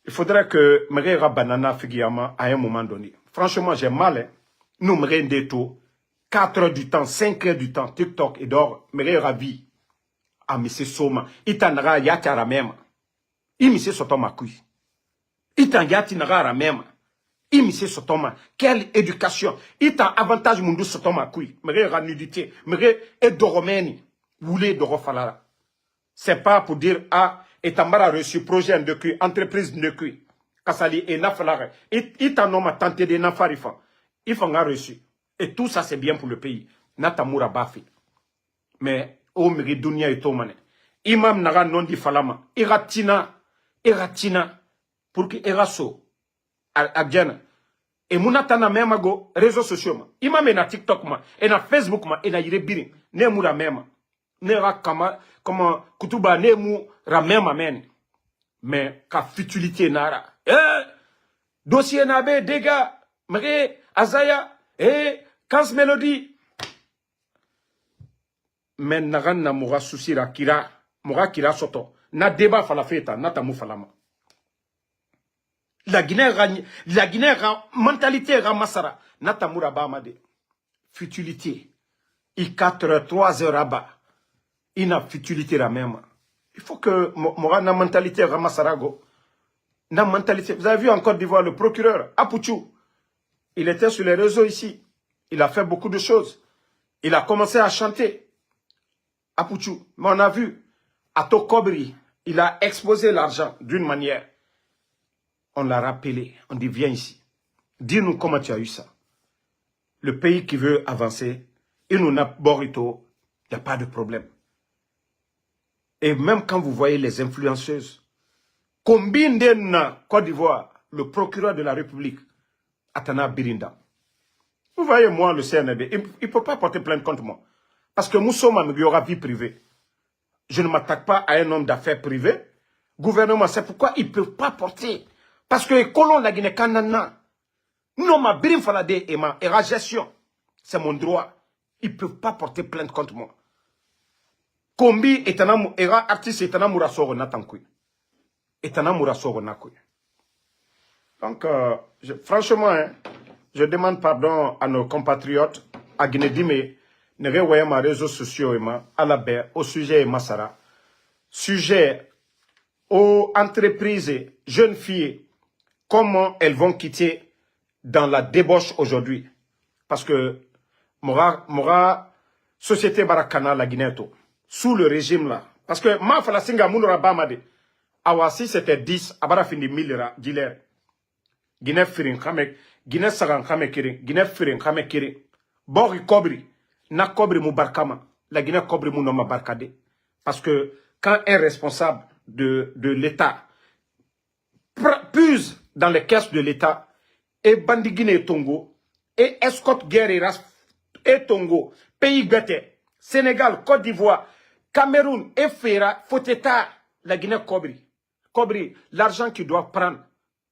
il faudrait que Mérera Banana Figiyama à un moment donné. Franchement, j'ai mal. Hein. Nous, Mérendé tout. 4 heures du temps, 5 heures du temps, TikTok et d'or, Mérera vie. Ah, mais c'est Soma. Itanara Yatara même. Imise Sotoma Kui. Itan Yatinara même. Imise Sotoma. Quelle éducation. Itan avantage Mundu Sotoma Kui. Mérera nudité. Mérera et Doromeni. Voulez Dorofalara. C'est pas pour dire, ah, et Tambara reçu projet de cul, entreprise de cul. Kassali et Nafalare. Et t'en tenté de Nafarifa. Il faut en reçu. Et tout ça, c'est bien pour le pays. Natamura Bafi. Mais, au miri dunia et tomane. Imam Nara non di falama. Iratina. Pour que Eraso. Adjana. Et Mounatana même go, réseaux sociaux. Imam et na TikTok ma. Et na Facebook ma. Et na Yirebirin. Ne moura même. Nera kama comment kutuba nemu ramema men mais ka futilité nara dossier nabe dégâts mre azaya Kans Mélodie mais nagan na moura susira kira, moura kira soto. Na débat fala feta, na tamu falama. La Guinée, mentalité ramassara, na tamura bamade. Futilité. I 4 heures, 3 heures là-bas. Il n'a futilité la même. Il faut que moura na mentalité ramassarago. Na mentalité. Vous avez vu en Côte d'Ivoire le procureur, Apouchou. Il était sur les réseaux ici. Il a fait beaucoup de choses. Il a commencé à chanter. Apouchou. Mais on a vu. Ato Kobri. Il a exposé l'argent d'une manière. On l'a rappelé. On dit, viens ici. Dis-nous comment tu as eu ça. Le pays qui veut avancer, il nous n'a borito. Il n'y a pas de problème. Et même quand vous voyez les influenceuses, combien d'enna Côte d'Ivoire, le procureur de la République, Atana Birinda. Vous voyez, moi, le CNB, il ne peut pas porter plainte contre moi. Parce que nous sommes en vie privée. Je ne m'attaque pas à un homme d'affaires privé. Gouvernement, c'est pourquoi ils ne peuvent pas porter. Parce que les colons de la Guinée, Kanana, non, ma birim falade et ma gestion, c'est mon droit. Ils ne peuvent pas porter plainte contre moi. Kombi era artiste etana murasoro natankui. Etana murasoro nakui. Donc, franchement, hein, je demande pardon à nos compatriotes, à Guinée-Dimé, ne revoyez mes réseaux sociaux à la baie, au sujet Massara, sujet aux entreprises, jeunes filles, comment elles vont quitter dans la débauche aujourd'hui. Parce que, Mora, société Barakana, la Guinée, sous le régime là. Parce que, ma fala singa mounora bamade, awasi c'était 10, abara fini 1000 dealers. Guinée firin kame, Guinée sagan kame kirin, Guinée firin kame kirin. Bori kobri, na kobri mou barkama, la Guinée kobri mou noma barkade. Parce que quand un responsable de l'État puise dans les caisses de l'État, et Bandi Guinée et Tongo, et escorte guerre et Tongo, pays Bété, Sénégal, Côte d'Ivoire, Cameroun et Fera, Foteta, la Guinée kobri. Kobri, l'argent qu'ils doivent prendre,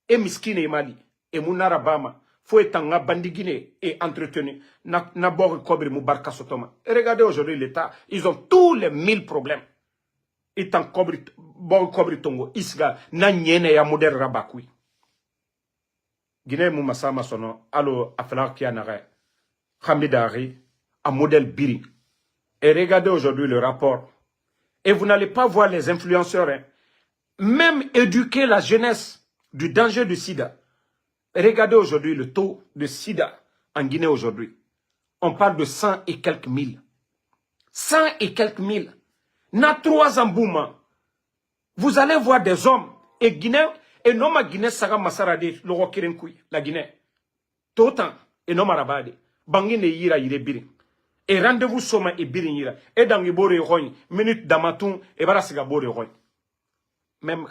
et Miskine et Mali, et Mounara Bama, faut être en Bandigine et entretenu. Na bord Kobri Moubarka Sotoma. Et regardez aujourd'hui l'État, ils ont tous les 1000 problèmes. Et tant Kobri, bord Kobri Tongo, Isga, na nyene ya modèle Rabakui. Guinée Moumassama sono, allo afela kianare, Hamidari, un modèle Biri. Et regardez aujourd'hui le rapport. Et vous n'allez pas voir les influenceurs, hein. Même éduquer la jeunesse du danger du sida. Regardez aujourd'hui le taux de sida en Guinée aujourd'hui. On parle de 100 et quelques mille. 100 et quelques mille. Na 3 embouments. Vous allez voir des hommes et Guinée, et non ma Guinée saga masarade, le rokirenkui, la Guinée. Totan, et non marabade. Bangine yira yire birin. Et rendez-vous soma et birin yira. Et dans les boré roy, minute d'amaton, et barasiga boré roy. Même,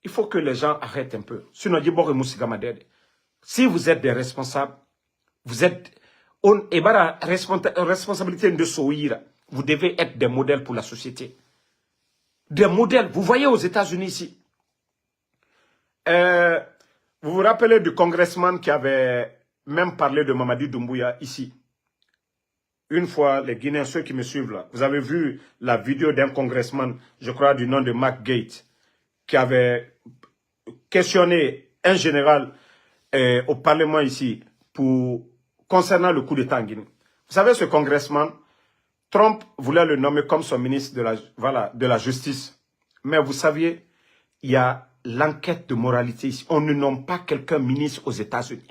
il faut que les gens arrêtent un peu. Sinon, si vous êtes des responsables, vous êtes responsabilité de Soïra. Vous devez être des modèles pour la société. Des modèles. Vous voyez aux États-Unis ici. Vous vous rappelez du congressman qui avait même parlé de Mamadi Doumbouya ici. Une fois, les Guinéens, ceux qui me suivent là, vous avez vu la vidéo d'un congressman, je crois du nom de Mac Gates, qui avait questionné un général au Parlement ici concernant le coup d'État en Guinée. Vous savez, ce congressman, Trump voulait le nommer comme son ministre de la Justice. Mais vous saviez, il y a l'enquête de moralité ici. On ne nomme pas quelqu'un ministre aux États-Unis.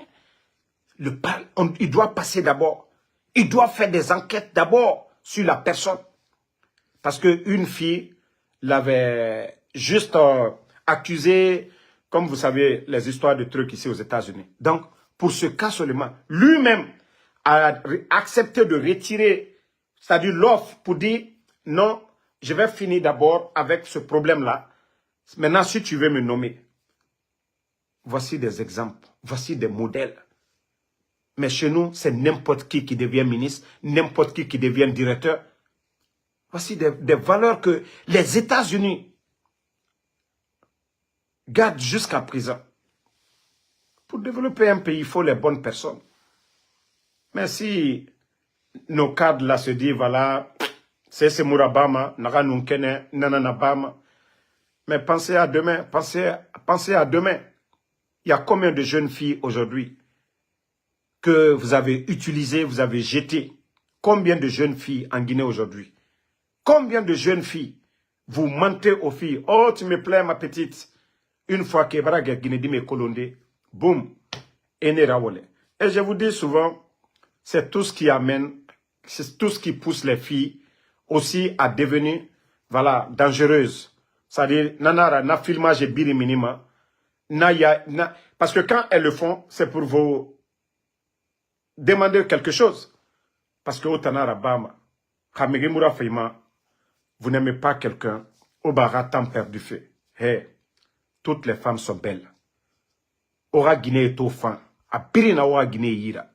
Il doit passer d'abord. Il doit faire des enquêtes d'abord sur la personne. Parce qu'une fille l'avait juste accusé, comme vous savez, les histoires de trucs ici aux États-Unis. Donc, pour ce cas seulement, lui-même a accepté de retirer, c'est-à-dire l'offre pour dire, non, je vais finir d'abord avec ce problème-là. Maintenant, si tu veux me nommer, voici des exemples, voici des modèles. Mais chez nous, c'est n'importe qui devient ministre, n'importe qui devient directeur. Voici des valeurs que les États-Unis gardent jusqu'à présent. Pour développer un pays, il faut les bonnes personnes. Mais si nos cadres là se disent, voilà, c'est Mourabama, Naga Nunkene, Nanana Bama. Mais pensez à demain, pensez à demain. Il y a combien de jeunes filles aujourd'hui que vous avez utilisées, vous avez jetées? Combien de jeunes filles en Guinée aujourd'hui? Combien de jeunes filles vous mentez aux filles? Oh, tu me plais, ma petite. Une fois que Baraga Guinée dit me colondé, boum, et je vous dis souvent, c'est tout ce qui amène, c'est tout ce qui pousse les filles aussi à devenir, voilà, dangereuses. C'est-à-dire, nanara, na filmage biri minima, parce que quand elles le font, c'est pour vous demander quelque chose. Parce que au Tanara Bama, Kamegimura Feima, vous n'aimez pas quelqu'un, au bara temps perdu fait. Hey, toutes les femmes sont belles. Ora Guinée est au fin. A Birina Ora Guinée Yira.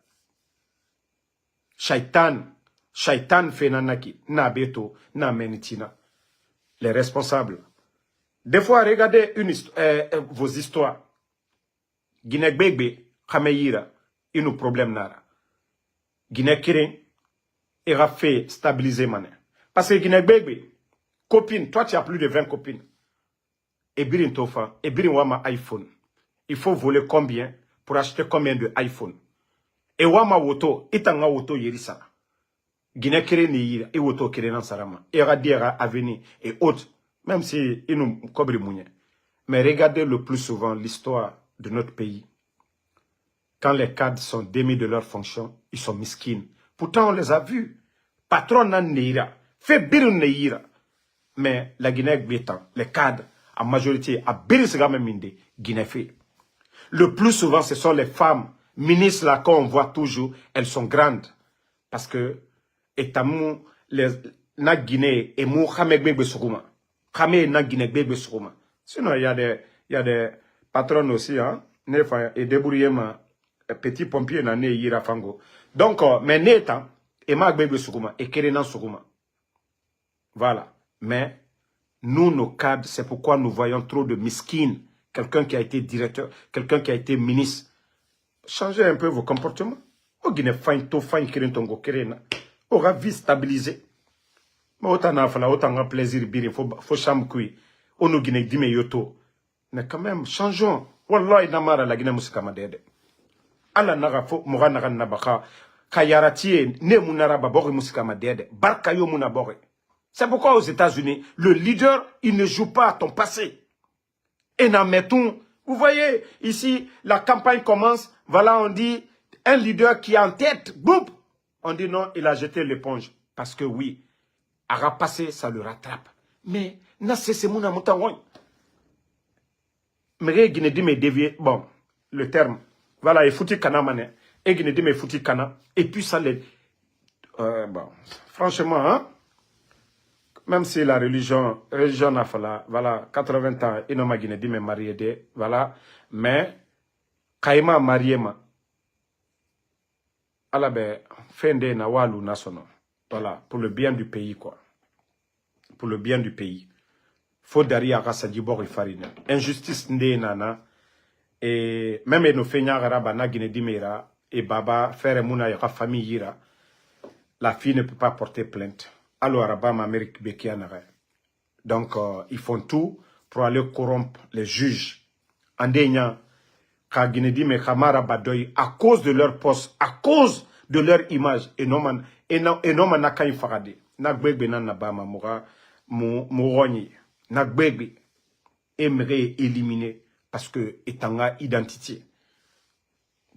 Shaitan fait nanaki, na beto, na menitina. Les responsables. Des fois, regardez vos histoires. Guinée Bégbe, Kameyira, il nous problème nara. Guinée Kirin, il a fait stabiliser mané. Parce que Guinée Bégbe, copine, toi tu as plus de 20 copines. Et Birin Tofa, et Birin Wama iPhone. Il faut voler combien pour acheter combien de iPhone? Et Wama Woto, Itanga Woto Yerisa. Guinée Kirin Yira, et Woto Kirin Sarama. Et Radiera Avenir et autres. Même si ils nous cobrent mouillé. Mais regardez le plus souvent l'histoire de notre pays. Quand les cadres sont démis de leur fonction, ils sont miskines. Pourtant, on les a vus. Patron nan neira. Fait birun neira. Mais la Guinée bétan, les cadres, en majorité, à birisgame minde, Guinée fait. Le plus souvent, ce sont les femmes ministres là qu'on voit toujours, elles sont grandes. Parce que, etamou, na Guinée, et mou, khamegbe soukuma. Khamé na Guinée bebe soukuma. Sinon, il y a des patrons aussi, hein. Et débrouillement. Petit pompier n'a né yira fango. Donc, mais neta, et ma bébé soukuma, et kerenan soukuma. Voilà. Mais, nous, nos cadres, c'est pourquoi nous voyons trop de miskines. Quelqu'un qui a été directeur, quelqu'un qui a été ministre. Changez un peu vos comportements. Au Guinée, fain to, fain keren tongo kerena. Aura vie stabilisée. Mais autant a plaisir, il faut chambre kui. On nous Guinée, dime yoto. Mais quand même, changeons. Wallah, namara la Guinée muskamadede. Ala naga fo moga naga nabaka kayaratie ne munara babori musikama dede barka yo munabore. C'est pourquoi aux États-Unis, le leader, il ne joue pas à ton passé. Et n'en mettons, vous voyez, ici, la campagne commence, voilà, on dit, un leader qui est en tête, boum, on dit non, il a jeté l'éponge. Parce que oui, à rapasser, ça le rattrape. Mais, na c'est mon amoutaouin. Mais Guinée dit, mais dévié, bon, le terme, voilà, et foutu kana mané. Et Guinée dit, mais foutu kana. Et puis ça les... bon, franchement, hein, même si la religion a fait là, voilà, 80 ans, il n'a pas Guinée dit, mais marié de, voilà, mais, kaima marié ma, ala be, fende na walu nasono. Voilà, pour le bien du pays, quoi. Pour le bien du pays. Faut derrière rasa dibori farine. Injustice nde nana. Et même nos feignants arabes, na Guinée dimera, et baba, frère mouna yaka famille yira, la fille ne peut pas porter plainte. Alors arabam Amérique bekianare. Donc, ils font tout pour aller corrompre les juges. Andenya, ka Guinée dime kamara badoy, à cause de leur poste, à cause de leur image, et non man nakaï farade. Nagbegbe nan nabama moura, mouroni, nagbegbe, aimerait éliminer. Parce que étanga identité.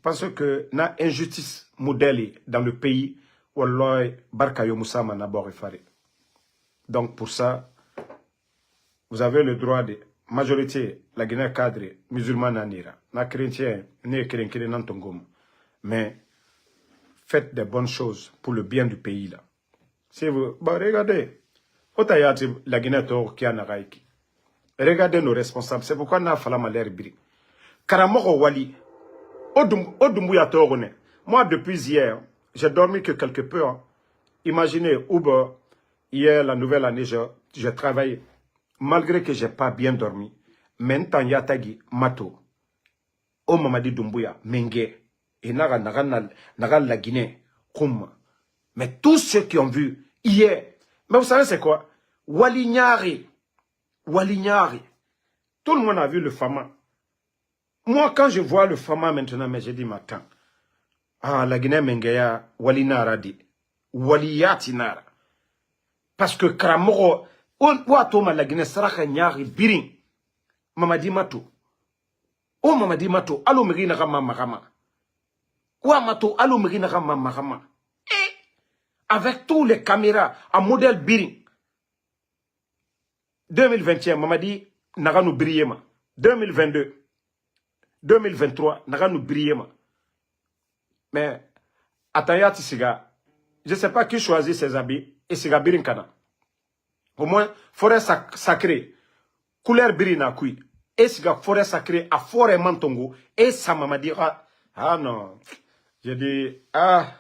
Parce que na injustice modèle dans le pays, wallah barka yo musama na borifare. Donc pour ça, vous avez le droit de majorité la Guinée cadre musulmane nanira, na chrétien ne keren nantongom. Mais faites des bonnes choses pour le bien du pays là. Si vous regardez, otayati la Guinée tor qui a raiki. Regardez nos responsables. C'est pourquoi nous avons l'air bri. Karamoko Wali. Odumbuya Torone. Moi, depuis hier, j'ai dormi que quelque peu. Hein. Imaginez, Uber, hier, la nouvelle année, j'ai travaillé. Malgré que je n'ai pas bien dormi. Maintenant, Yatagi, Mato. O Mamadi Dumbuya, Menge. Et Naga la Guinée. Koum. Mais tous ceux qui ont vu hier, Mais vous savez c'est quoi? Walignari. Walignari. Tout le monde a vu le Fama. Moi, quand je vois le Fama maintenant, mais j'ai dit, mais attends. Ah, la Guinée Mengeya, Walinara dit. Waliyatinara. Parce que Karamoro, Ouatoma la Guinée Saraka Nyari Birin. Mamadi Mato. Oh, Mamadi Mato, Allo Merina Rama Mahama. Ouah Mato, Allo Merina Rama Mahama. Et, avec tous les caméras, en modèle Birin. 2021, Mamadi, Nagano Briema. 2022. 2023, Nagano Briema. Mais, Atayati Siga, je ne sais pas qui choisit ses habits, et Siga Birin Kana. Au moins, forêt sacrée, couleur Birina Kui, et Siga forêt sacrée, à forêt Mantongo, et ça m'a dit, ah non, j'ai dit, ah,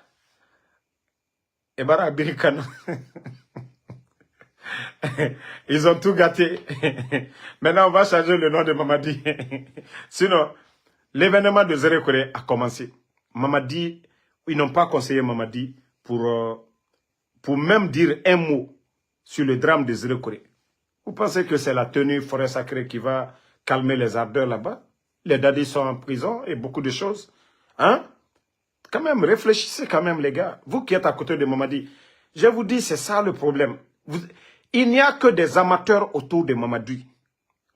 et bara Birin Kana. Ils ont tout gâté. Maintenant, on va changer le nom de Mamadi. Sinon, l'événement de Zérekoré a commencé. Mamadi, ils n'ont pas conseillé Mamadi pour même dire un mot sur le drame de Zérekoré. Vous pensez que c'est la tenue forêt sacrée qui va calmer les ardeurs là-bas? Les dadis sont en prison et beaucoup de choses. Hein? Quand même, réfléchissez quand même, les gars. Vous qui êtes à côté de Mamadi, je vous dis, c'est ça le problème. Il n'y a que des amateurs autour de Mamadi.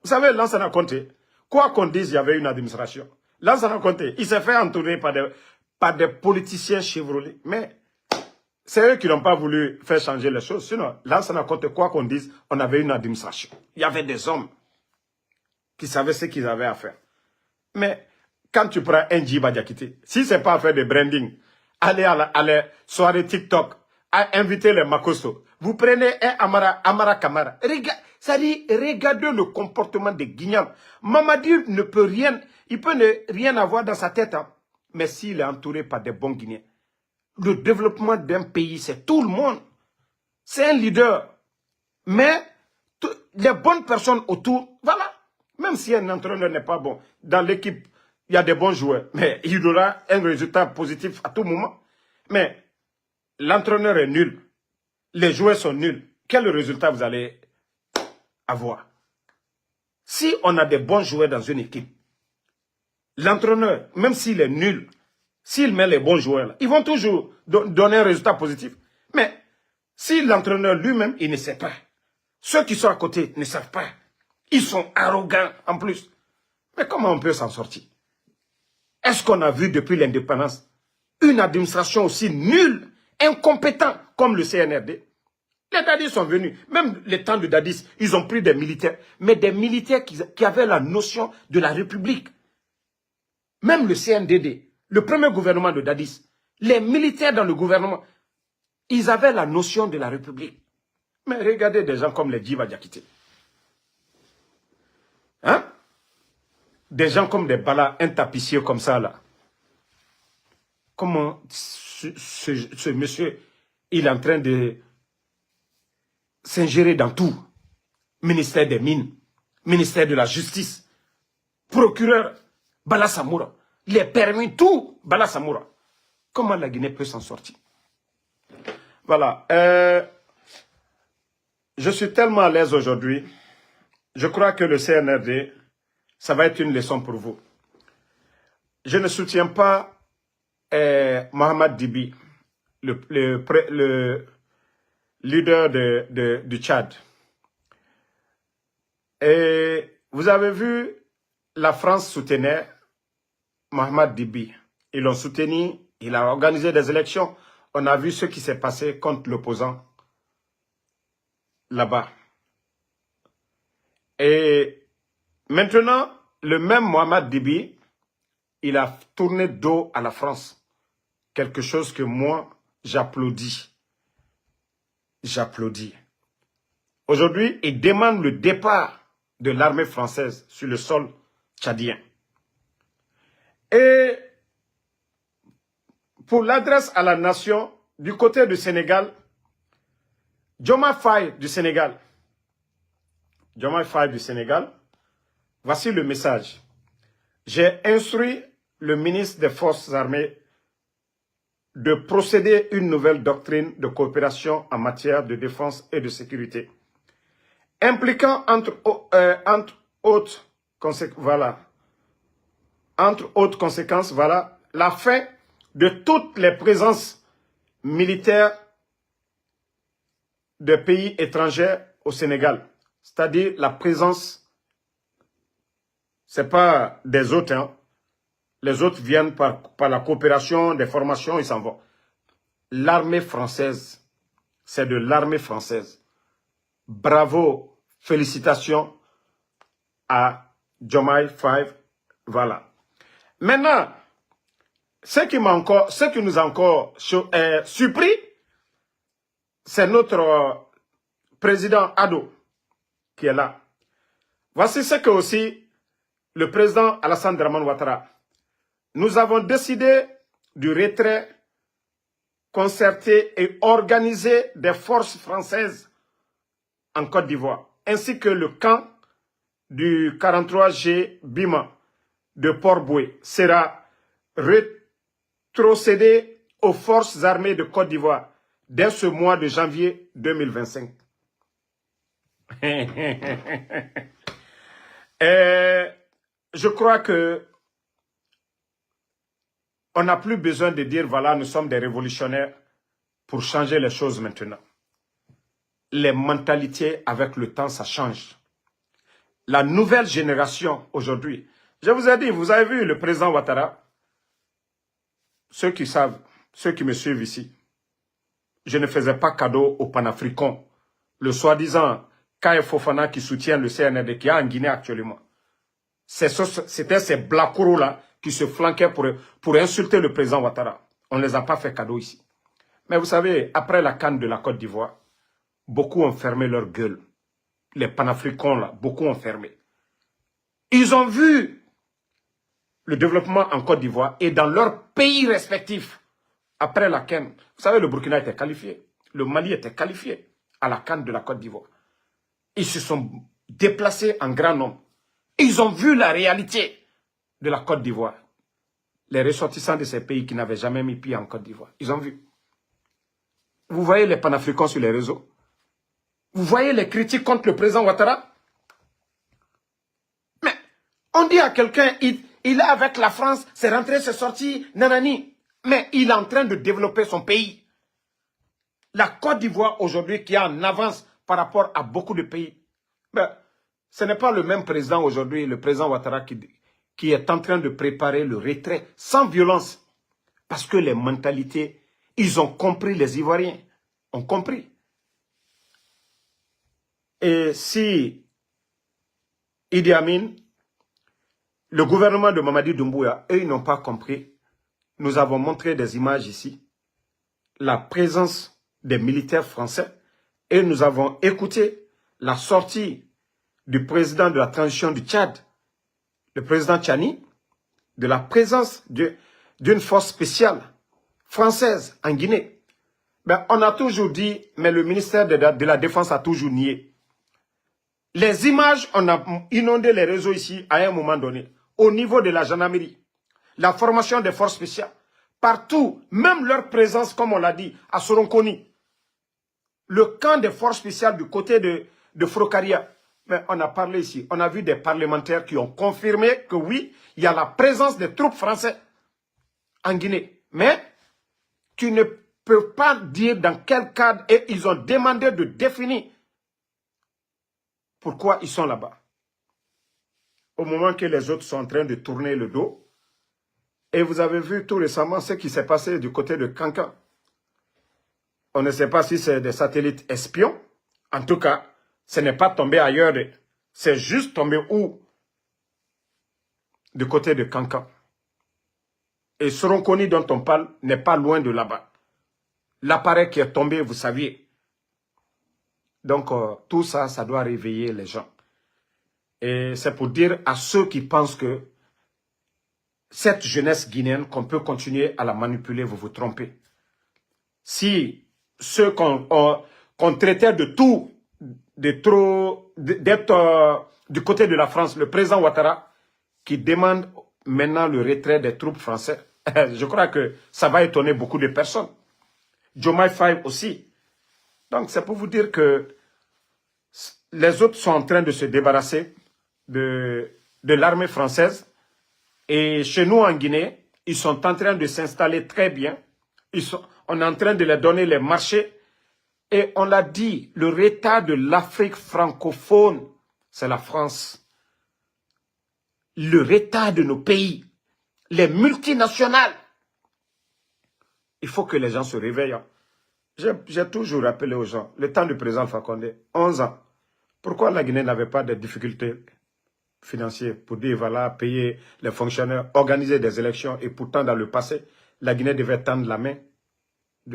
Vous savez, Lansana Conté, quoi qu'on dise, il y avait une administration. Lansana Conté, il s'est fait entourer par des politiciens chevrolés. Mais c'est eux qui n'ont pas voulu faire changer les choses. Sinon, Lansana Conté, quoi qu'on dise, on avait une administration. Il y avait des hommes qui savaient ce qu'ils avaient à faire. Mais quand tu prends un Djiba Diakité, si ce n'est pas à faire de branding, aller à la soirée TikTok, à inviter les Makoso, vous prenez un Amara Kamara. Regardez le comportement des Guignans. Mamadi ne peut rien, il peut rien avoir dans sa tête. Hein. Mais s'il est entouré par des bons Guinéens. Le développement d'un pays, c'est tout le monde. C'est un leader. Mais les bonnes personnes autour, voilà. Même si un entraîneur n'est pas bon, dans l'équipe, il y a des bons joueurs. Mais il aura un résultat positif à tout moment. Mais l'entraîneur est nul. Les joueurs sont nuls. Quel résultat vous allez avoir? Si on a des bons joueurs dans une équipe, l'entraîneur, même s'il est nul, s'il met les bons joueurs, là, ils vont toujours donner un résultat positif. Mais si l'entraîneur lui-même, il ne sait pas, ceux qui sont à côté ne savent pas, ils sont arrogants en plus. Mais comment on peut s'en sortir? Est-ce qu'on a vu depuis l'indépendance une administration aussi nulle, incompétente comme le CNRD? Les Dadis sont venus, même les temps de Dadis, ils ont pris des militaires, mais des militaires qui avaient la notion de la République. Même le CNDD, le premier gouvernement de Dadis, les militaires dans le gouvernement, ils avaient la notion de la République. Mais regardez des gens comme les Djiba Diakité. Hein? Des gens comme des Bala, un tapissier comme ça là. Comment ce monsieur, il est en train de s'ingérer dans tout. Ministère des Mines, ministère de la Justice, procureur, Bala Samoura, les permis, tout, Bala Samoura. Comment la Guinée peut s'en sortir? Voilà. Je suis tellement à l'aise aujourd'hui. Je crois que le CNRD, ça va être une leçon pour vous. Je ne soutiens pas Mohamed Dibi, le leader du Tchad. Et vous avez vu, la France soutenait Mohamed Dibi. Ils l'ont soutenu, il a organisé des élections. On a vu ce qui s'est passé contre l'opposant là-bas. Et maintenant, le même Mohamed Dibi, il a tourné dos à la France. Quelque chose que moi, j'applaudis. J'applaudis. Aujourd'hui, il demande le départ de l'armée française sur le sol tchadien. Et pour l'adresse à la nation, du côté du Sénégal, Diomaye Faye du Sénégal. Diomaye Faye du Sénégal, voici le message. J'ai instruit le ministre des Forces armées de procéder à une nouvelle doctrine de coopération en matière de défense et de sécurité, impliquant entre autres conséquences, la fin de toutes les présences militaires de pays étrangers au Sénégal. C'est-à-dire la présence, ce n'est pas des autres, hein. Les autres viennent par la coopération, des formations, ils s'en vont. L'armée française, c'est de l'armée française. Bravo, félicitations à Jomai 5, voilà. Maintenant, ce qui nous a encore surpris, c'est notre président Ado qui est là. Voici ce que aussi le président Alassane Dramane Ouattara. Nous avons décidé du retrait concerté et organisé des forces françaises en Côte d'Ivoire, ainsi que le camp du 43G Bima de Port-Boué sera rétrocédé aux forces armées de Côte d'Ivoire dès ce mois de janvier 2025. Et je crois que on n'a plus besoin de dire, voilà, nous sommes des révolutionnaires pour changer les choses maintenant. Les mentalités avec le temps, ça change. La nouvelle génération aujourd'hui, je vous ai dit, vous avez vu le président Ouattara, ceux qui savent, ceux qui me suivent ici, je ne faisais pas cadeau aux panafricains, le soi-disant Kaye Fofana qui soutient le CNRD qui est en Guinée actuellement. C'était ces blacouros-là qui se flanquaient pour insulter le président Ouattara. On ne les a pas fait cadeau ici. Mais vous savez, après la canne de la Côte d'Ivoire, beaucoup ont fermé leur gueule. Les panafricains, là, beaucoup ont fermé. Ils ont vu le développement en Côte d'Ivoire et dans leurs pays respectifs. Après la canne, vous savez, le Burkina était qualifié. Le Mali était qualifié à la canne de la Côte d'Ivoire. Ils se sont déplacés en grand nombre. Ils ont vu la réalité de la Côte d'Ivoire. Les ressortissants de ces pays qui n'avaient jamais mis pied en Côte d'Ivoire. Ils ont vu. Vous voyez les panafricains sur les réseaux. Vous voyez les critiques contre le président Ouattara. Mais on dit à quelqu'un, il est avec la France, c'est rentré, c'est sorti, nanani. Mais il est en train de développer son pays. La Côte d'Ivoire aujourd'hui qui est en avance par rapport à beaucoup de pays. Ben, ce n'est pas le même président aujourd'hui, le président Ouattara, qui est en train de préparer le retrait sans violence. Parce que les mentalités, ils ont compris, les Ivoiriens ont compris. Et si Idi Amin, le gouvernement de Mamadi Doumbouya, eux, ils n'ont pas compris, nous avons montré des images ici, la présence des militaires français, et nous avons écouté la sortie du président de la transition du Tchad, le président Tchani, de la présence d'une force spéciale française en Guinée. Ben, on a toujours dit, mais le ministère de la Défense a toujours nié. Les images, on a inondé les réseaux ici à un moment donné, au niveau de la gendarmerie, la formation des forces spéciales, partout, même leur présence, comme on l'a dit, à Soronkoni, le camp des forces spéciales du côté de Frocaria. Mais on a parlé ici, on a vu des parlementaires qui ont confirmé que oui, il y a la présence des troupes françaises en Guinée. Mais tu ne peux pas dire dans quel cadre, et ils ont demandé de définir pourquoi ils sont là-bas. Au moment que les autres sont en train de tourner le dos, et vous avez vu tout récemment ce qui s'est passé du côté de Kankan. On ne sait pas si c'est des satellites espions. En tout cas, ce n'est pas tombé ailleurs. C'est juste tombé où? Du côté de Kankan. Et Soronkoni dont on parle n'est pas loin de là-bas. L'appareil qui est tombé, vous saviez. Donc, tout ça, ça doit réveiller les gens. Et c'est pour dire à ceux qui pensent que cette jeunesse guinéenne, qu'on peut continuer à la manipuler, vous vous trompez. Si ceux qu'on traitait de tout, d'être du côté de la France, le président Ouattara, qui demande maintenant le retrait des troupes françaises, Je crois que ça va étonner beaucoup de personnes. Diomaye Faye aussi. Donc, c'est pour vous dire que les autres sont en train de se débarrasser de l'armée française. Et chez nous, en Guinée, ils sont en train de s'installer très bien. On est en train de leur donner les marchés. Et on l'a dit, le retard de l'Afrique francophone, c'est la France. Le retard de nos pays, les multinationales. Il faut que les gens se réveillent. J'ai toujours rappelé aux gens, le temps du président Alpha Condé, 11 ans. Pourquoi la Guinée n'avait pas de difficultés financières pour dire, voilà, payer les fonctionnaires, organiser des élections, et pourtant dans le passé, la Guinée devait tendre la main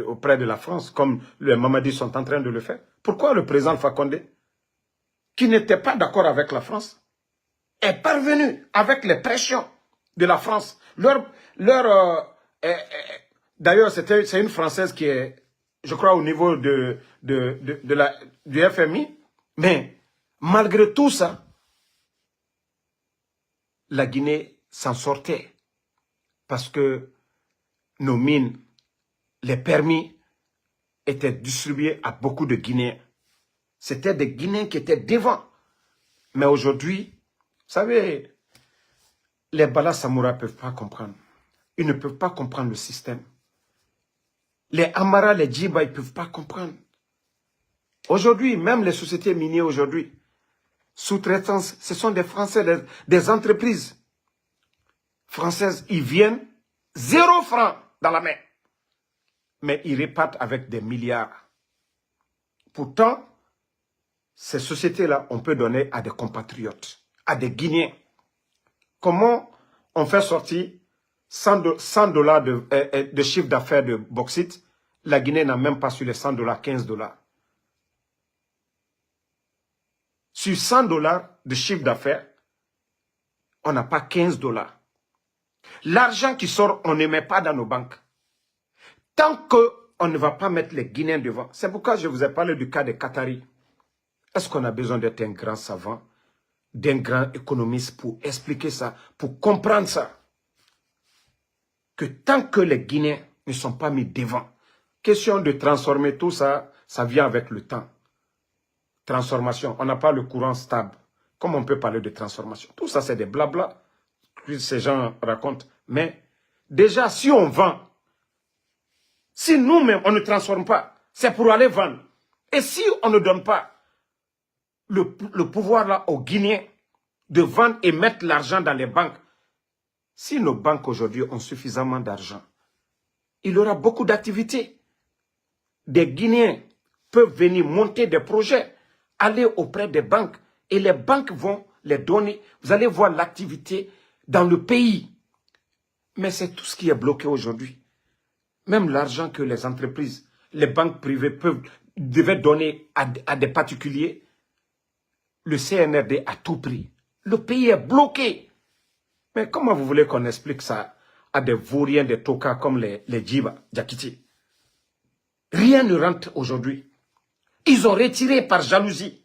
auprès de la France, comme les Mamadis sont en train de le faire. Pourquoi le président Alpha Condé, qui n'était pas d'accord avec la France, est parvenu avec les pressions de la France. D'ailleurs, c'est une Française qui est, je crois, au niveau du FMI, mais malgré tout ça, la Guinée s'en sortait parce que nos mines, les permis étaient distribués à beaucoup de Guinéens. C'était des Guinéens qui étaient devant. Mais aujourd'hui, vous savez, les Bala Samoura ne peuvent pas comprendre. Ils ne peuvent pas comprendre le système. Les Amara, les Djiba, ils ne peuvent pas comprendre. Aujourd'hui, même les sociétés minières aujourd'hui, sous-traitance, ce sont des Français, des entreprises françaises. Ils viennent 0 franc dans la main. Mais ils repartent avec des milliards. Pourtant, ces sociétés-là, on peut donner à des compatriotes, à des Guinéens. Comment on fait sortir 100 $ de chiffre d'affaires de bauxite? La Guinée n'a même pas sur les 100 $, 15 $. Sur 100 $ de chiffre d'affaires, on n'a pas 15 $. L'argent qui sort, on ne met pas dans nos banques. Tant qu'on ne va pas mettre les Guinéens devant. C'est pourquoi je vous ai parlé du cas des Qataris. Est-ce qu'on a besoin d'être un grand savant, d'un grand économiste pour expliquer ça, pour comprendre ça? Que tant que les Guinéens ne sont pas mis devant, question de transformer tout ça, ça vient avec le temps. Transformation, on n'a pas le courant stable. Comment on peut parler de transformation? Tout ça, c'est des blabla que ces gens racontent. Mais déjà, si on vend, si nous-mêmes, on ne transforme pas, c'est pour aller vendre. Et si on ne donne pas le pouvoir là aux Guinéens de vendre et mettre l'argent dans les banques, si nos banques aujourd'hui ont suffisamment d'argent, il y aura beaucoup d'activités. Des Guinéens peuvent venir monter des projets, aller auprès des banques et les banques vont les donner. Vous allez voir l'activité dans le pays. Mais c'est tout ce qui est bloqué aujourd'hui. Même l'argent que les entreprises, les banques privées devaient donner à des particuliers, le CNRD a tout pris. Le pays est bloqué. Mais comment vous voulez qu'on explique ça à des vauriens, des tokas comme les Djiba, Diakiti? Rien ne rentre aujourd'hui. Ils ont retiré par jalousie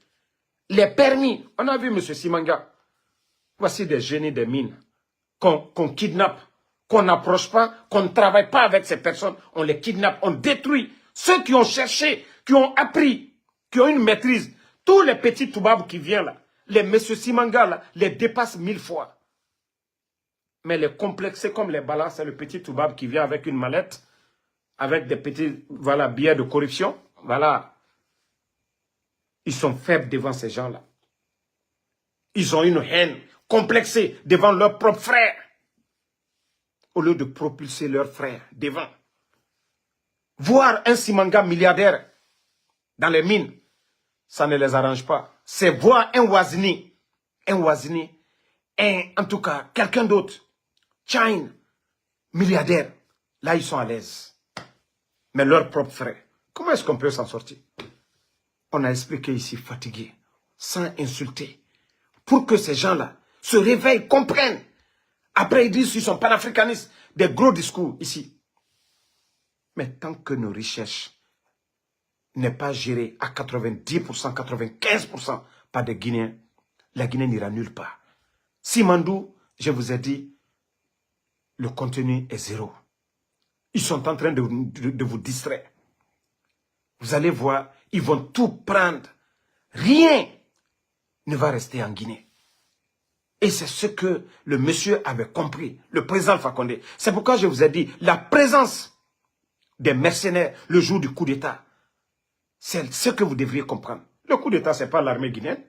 les permis. On a vu M. Simanga. Voici des génies des mines qu'on kidnappe, qu'on n'approche pas, qu'on ne travaille pas avec ces personnes. On les kidnappe, on détruit. Ceux qui ont cherché, qui ont appris, qui ont une maîtrise, tous les petits toubabs qui viennent là, les M. Simanga là, les dépassent 1000 fois. Mais les complexés comme les Balas, c'est le petit toubab qui vient avec une mallette, avec des petits billets de corruption. Voilà. Ils sont faibles devant ces gens-là. Ils ont une haine complexée devant leurs propres frères. Au lieu de propulser leurs frères devant. Voir un Simanga milliardaire dans les mines, ça ne les arrange pas. C'est voir un Ouazini, en tout cas, quelqu'un d'autre, Chine, milliardaire. Là, ils sont à l'aise. Mais leurs propres frères, comment est-ce qu'on peut s'en sortir? On a expliqué ici, fatigué, sans insulter, pour que ces gens-là se réveillent, comprennent. Après, ils disent qu'ils sont panafricanistes, des gros discours ici. Mais tant que nos richesses n'est pas gérée à 90%, 95% par des Guinéens, la Guinée n'ira nulle part. Simandou, je vous ai dit, le contenu est zéro. Ils sont en train de vous distraire. Vous allez voir, ils vont tout prendre. Rien ne va rester en Guinée. Et c'est ce que le monsieur avait compris, le président Alpha Condé. C'est pourquoi je vous ai dit, la présence des mercenaires le jour du coup d'État, c'est ce que vous devriez comprendre. Le coup d'État, ce n'est pas l'armée guinéenne.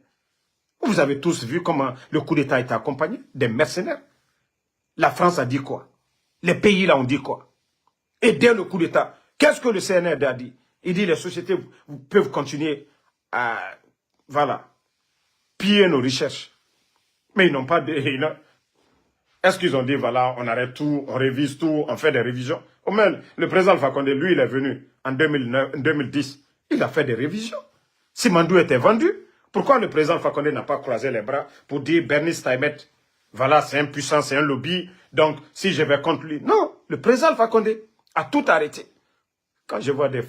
Vous avez tous vu comment le coup d'État a été accompagné des mercenaires. La France a dit quoi? Les pays là ont dit quoi? Et dès le coup d'État, qu'est-ce que le CNRD a dit? Il dit les sociétés peuvent continuer à, voilà, piller nos recherches. Mais ils n'ont pas de... Est-ce qu'ils ont dit, voilà, on arrête tout, on révise tout, on fait des révisions? Au même, le président Alpha Condé, lui, il est venu en 2010. Il a fait des révisions. Simandou était vendu. Pourquoi le président Alpha Condé n'a pas croisé les bras pour dire, Bernice Taïmet, voilà, c'est un puissant, c'est un lobby, donc si je vais contre lui? Non, le président Alpha Condé a tout arrêté. Quand je vois des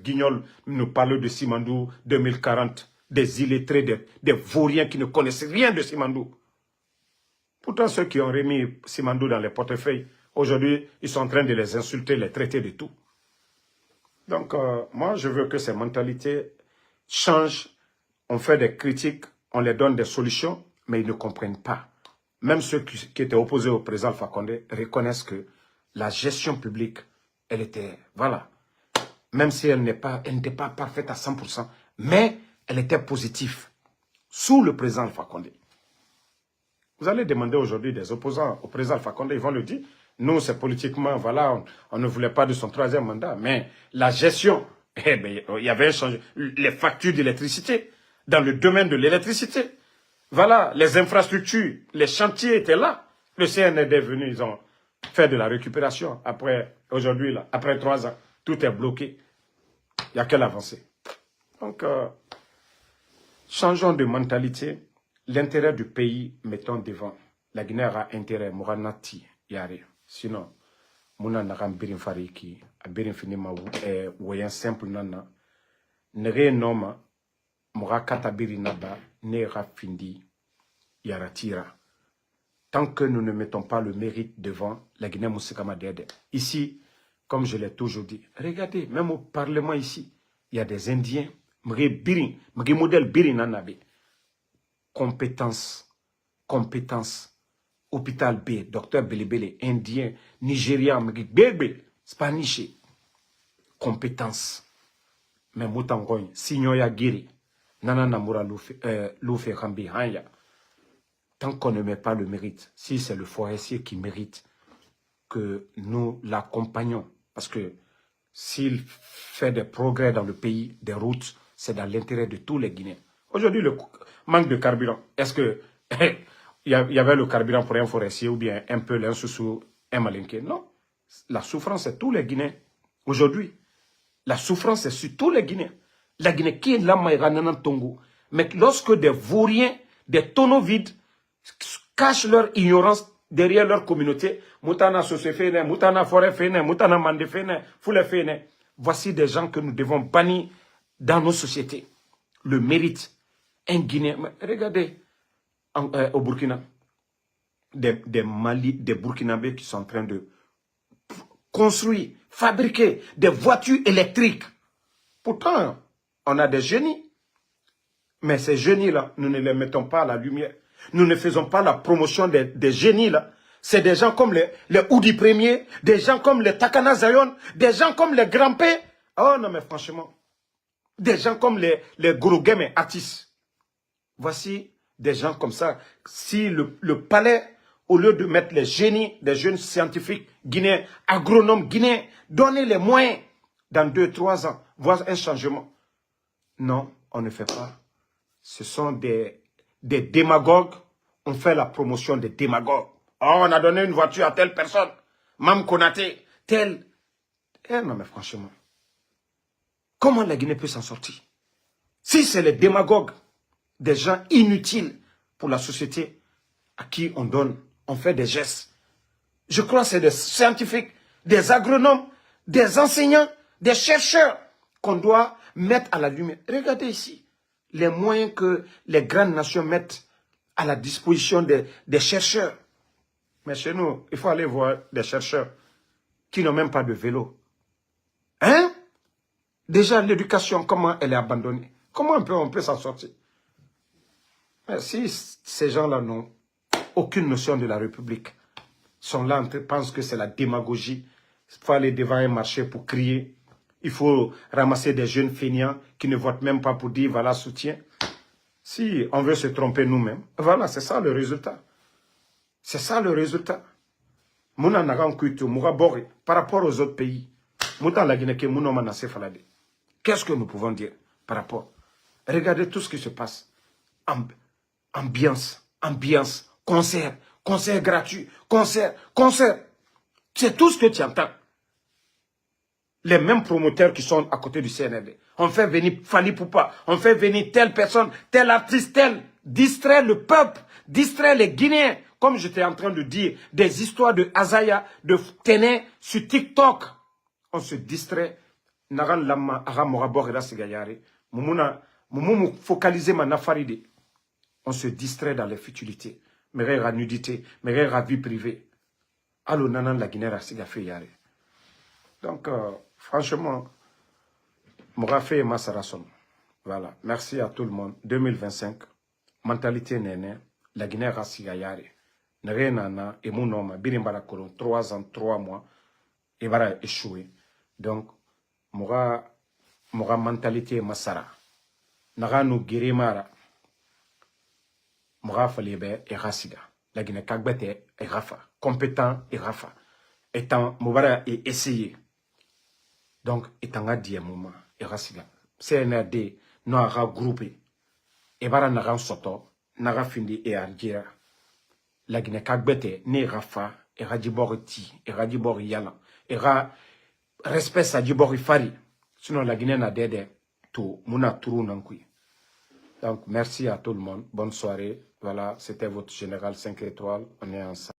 guignols nous parler de Simandou 2040, des illettrés, des vauriens qui ne connaissent rien de Simandou. Pourtant, ceux qui ont remis Simandou dans les portefeuilles, aujourd'hui, ils sont en train de les insulter, les traiter de tout. Donc, moi, je veux que ces mentalités changent. On fait des critiques, on les donne des solutions, mais ils ne comprennent pas. Même ceux qui étaient opposés au président Alpha Condé reconnaissent que la gestion publique, elle était, voilà, même si elle n'était pas parfaite à 100%, mais elle était positive sous le président Alpha Condé. Vous allez demander aujourd'hui des opposants au président Alpha Condé, ils vont le dire, nous c'est politiquement, voilà, on ne voulait pas de son troisième mandat, mais la gestion, eh bien, il y avait un changement, les factures d'électricité, dans le domaine de l'électricité, voilà, les infrastructures, les chantiers étaient là, le CNRD est venu, ils ont fait de la récupération, après, aujourd'hui, là, après 3 ans, tout est bloqué, il n'y a qu'à l'avancer. Donc, changeons de mentalité. L'intérêt du pays, mettons devant. La Guinée a intérêt, Mouranati, Yare. Sinon, Mouna Naram Birin Fariki, a Birin Finima, Woyen simple Nana, Nere Noma, Mourakata Birinaba, Nera Findi, Yaratira. Tant que nous ne mettons pas le mérite devant, la Guinée Moussikama Dede. Ici, comme je l'ai toujours dit, regardez, même au Parlement ici, il y a des Indiens, Mre Birin, Mre modèle Birin Nanabe. Compétence, hôpital B, docteur Belebele, indien, nigérian, bébé, spanish, compétence. Mais moutangoy, signoya giri, nana namura loufe rambi hanya. Tant qu'on ne met pas le mérite, si c'est le forestier qui mérite que nous l'accompagnons, parce que s'il fait des progrès dans le pays, des routes, c'est dans l'intérêt de tous les Guinéens. Aujourd'hui, le manque de carburant, est-ce que il y avait le carburant pour un forestier ou bien un peu l'un sous un malinqué? Non. La souffrance, c'est tous les Guinéens. Aujourd'hui, la souffrance, c'est sur tous les Guinéens. La Guinée qui est là, Tongo. Mais lorsque des vauriens, des tonneaux vides, cachent leur ignorance derrière leur communauté, Moutana Sosefene, Moutana Forefene, Moutana Mandefene, Foulefene, voici des gens que nous devons bannir dans nos sociétés. Le mérite. Un Guinéen, regardez, au Burkina, des Mali, des Burkinabés qui sont en train de construire, fabriquer des voitures électriques. Pourtant, on a des génies. Mais ces génies-là, nous ne les mettons pas à la lumière. Nous ne faisons pas la promotion des génies-là. C'est des gens comme les Oudi Premier, des gens comme les Takana Zayon, des gens comme les Grand-P. Oh non, mais franchement, des gens comme les Gurugeme artistes. Voici des gens comme ça. Si le palais, au lieu de mettre les génies, des jeunes scientifiques guinéens, agronomes guinéens, donner les moyens, dans 2-3 ans, voir un changement. Non, on ne fait pas. Ce sont des démagogues. On fait la promotion des démagogues. Oh, on a donné une voiture à telle personne. Mam Konaté, telle. Eh non, mais franchement, comment la Guinée peut s'en sortir? Si c'est les démagogues, des gens inutiles pour la société à qui on donne, on fait des gestes. Je crois que c'est des scientifiques, des agronomes, des enseignants, des chercheurs qu'on doit mettre à la lumière. Regardez ici, les moyens que les grandes nations mettent à la disposition des chercheurs. Mais chez nous, il faut aller voir des chercheurs qui n'ont même pas de vélo. Hein? Déjà, l'éducation, comment elle est abandonnée? Comment on peut s'en sortir? Mais si ces gens-là n'ont aucune notion de la République, sont là, pensent que c'est la démagogie, il faut aller devant un marché pour crier, il faut ramasser des jeunes feignants qui ne votent même pas pour dire voilà, soutien. Si on veut se tromper nous-mêmes, voilà, c'est ça le résultat. C'est ça le résultat. Par rapport aux autres pays, qu'est-ce que nous pouvons dire par rapport? Regardez tout ce qui se passe. Ambiance, concert gratuit, concert. C'est tout ce que tu entends. Les mêmes promoteurs qui sont à côté du CNRD. On fait venir Fali Poupa, on fait venir telle personne, tel artiste, tel. Distraire le peuple, distraire les Guinéens. Comme j'étais en train de dire, des histoires de Azaya, de Téné sur TikTok. On se distrait. Naran Lama, Aramorabor et la Sigayare. Moumoumou focaliser ma nafaride. On se distrait dans les futilités. Mais la nudité, mais la vie privée. Allo nanan la Guinée a sigafé yare. Donc, franchement, Mourafé et Massarason. Voilà. Merci à tout le monde. 2025. Mentalité néné. La Guinée a sigayare. Nana et mon homme, Birimbala Koron, 3 ans, 3 mois. Et voilà, échoué. Donc, Moura mentalité Massara. Naga nous guérimara. Moura Falebe et Rassiga. La Guinée Kagbete et Rafa. Compétent et Rafa. Étant Moubara et essayé. Donc, étant à dire moment et Rassiga. CNRD n'a groupé. Et bara n'a soto. N'a fini et argira. La Guinée Kagbete ni Rafa. Et Radibor ti. Et Radibor yala. Et respect sa Djibori Fari. Sinon, la Guinée n'a d'aide. Tout. Mouna Tourou Nankui. Donc, merci à tout le monde. Bonne soirée. Voilà, c'était votre général 5 étoiles. On est ensemble.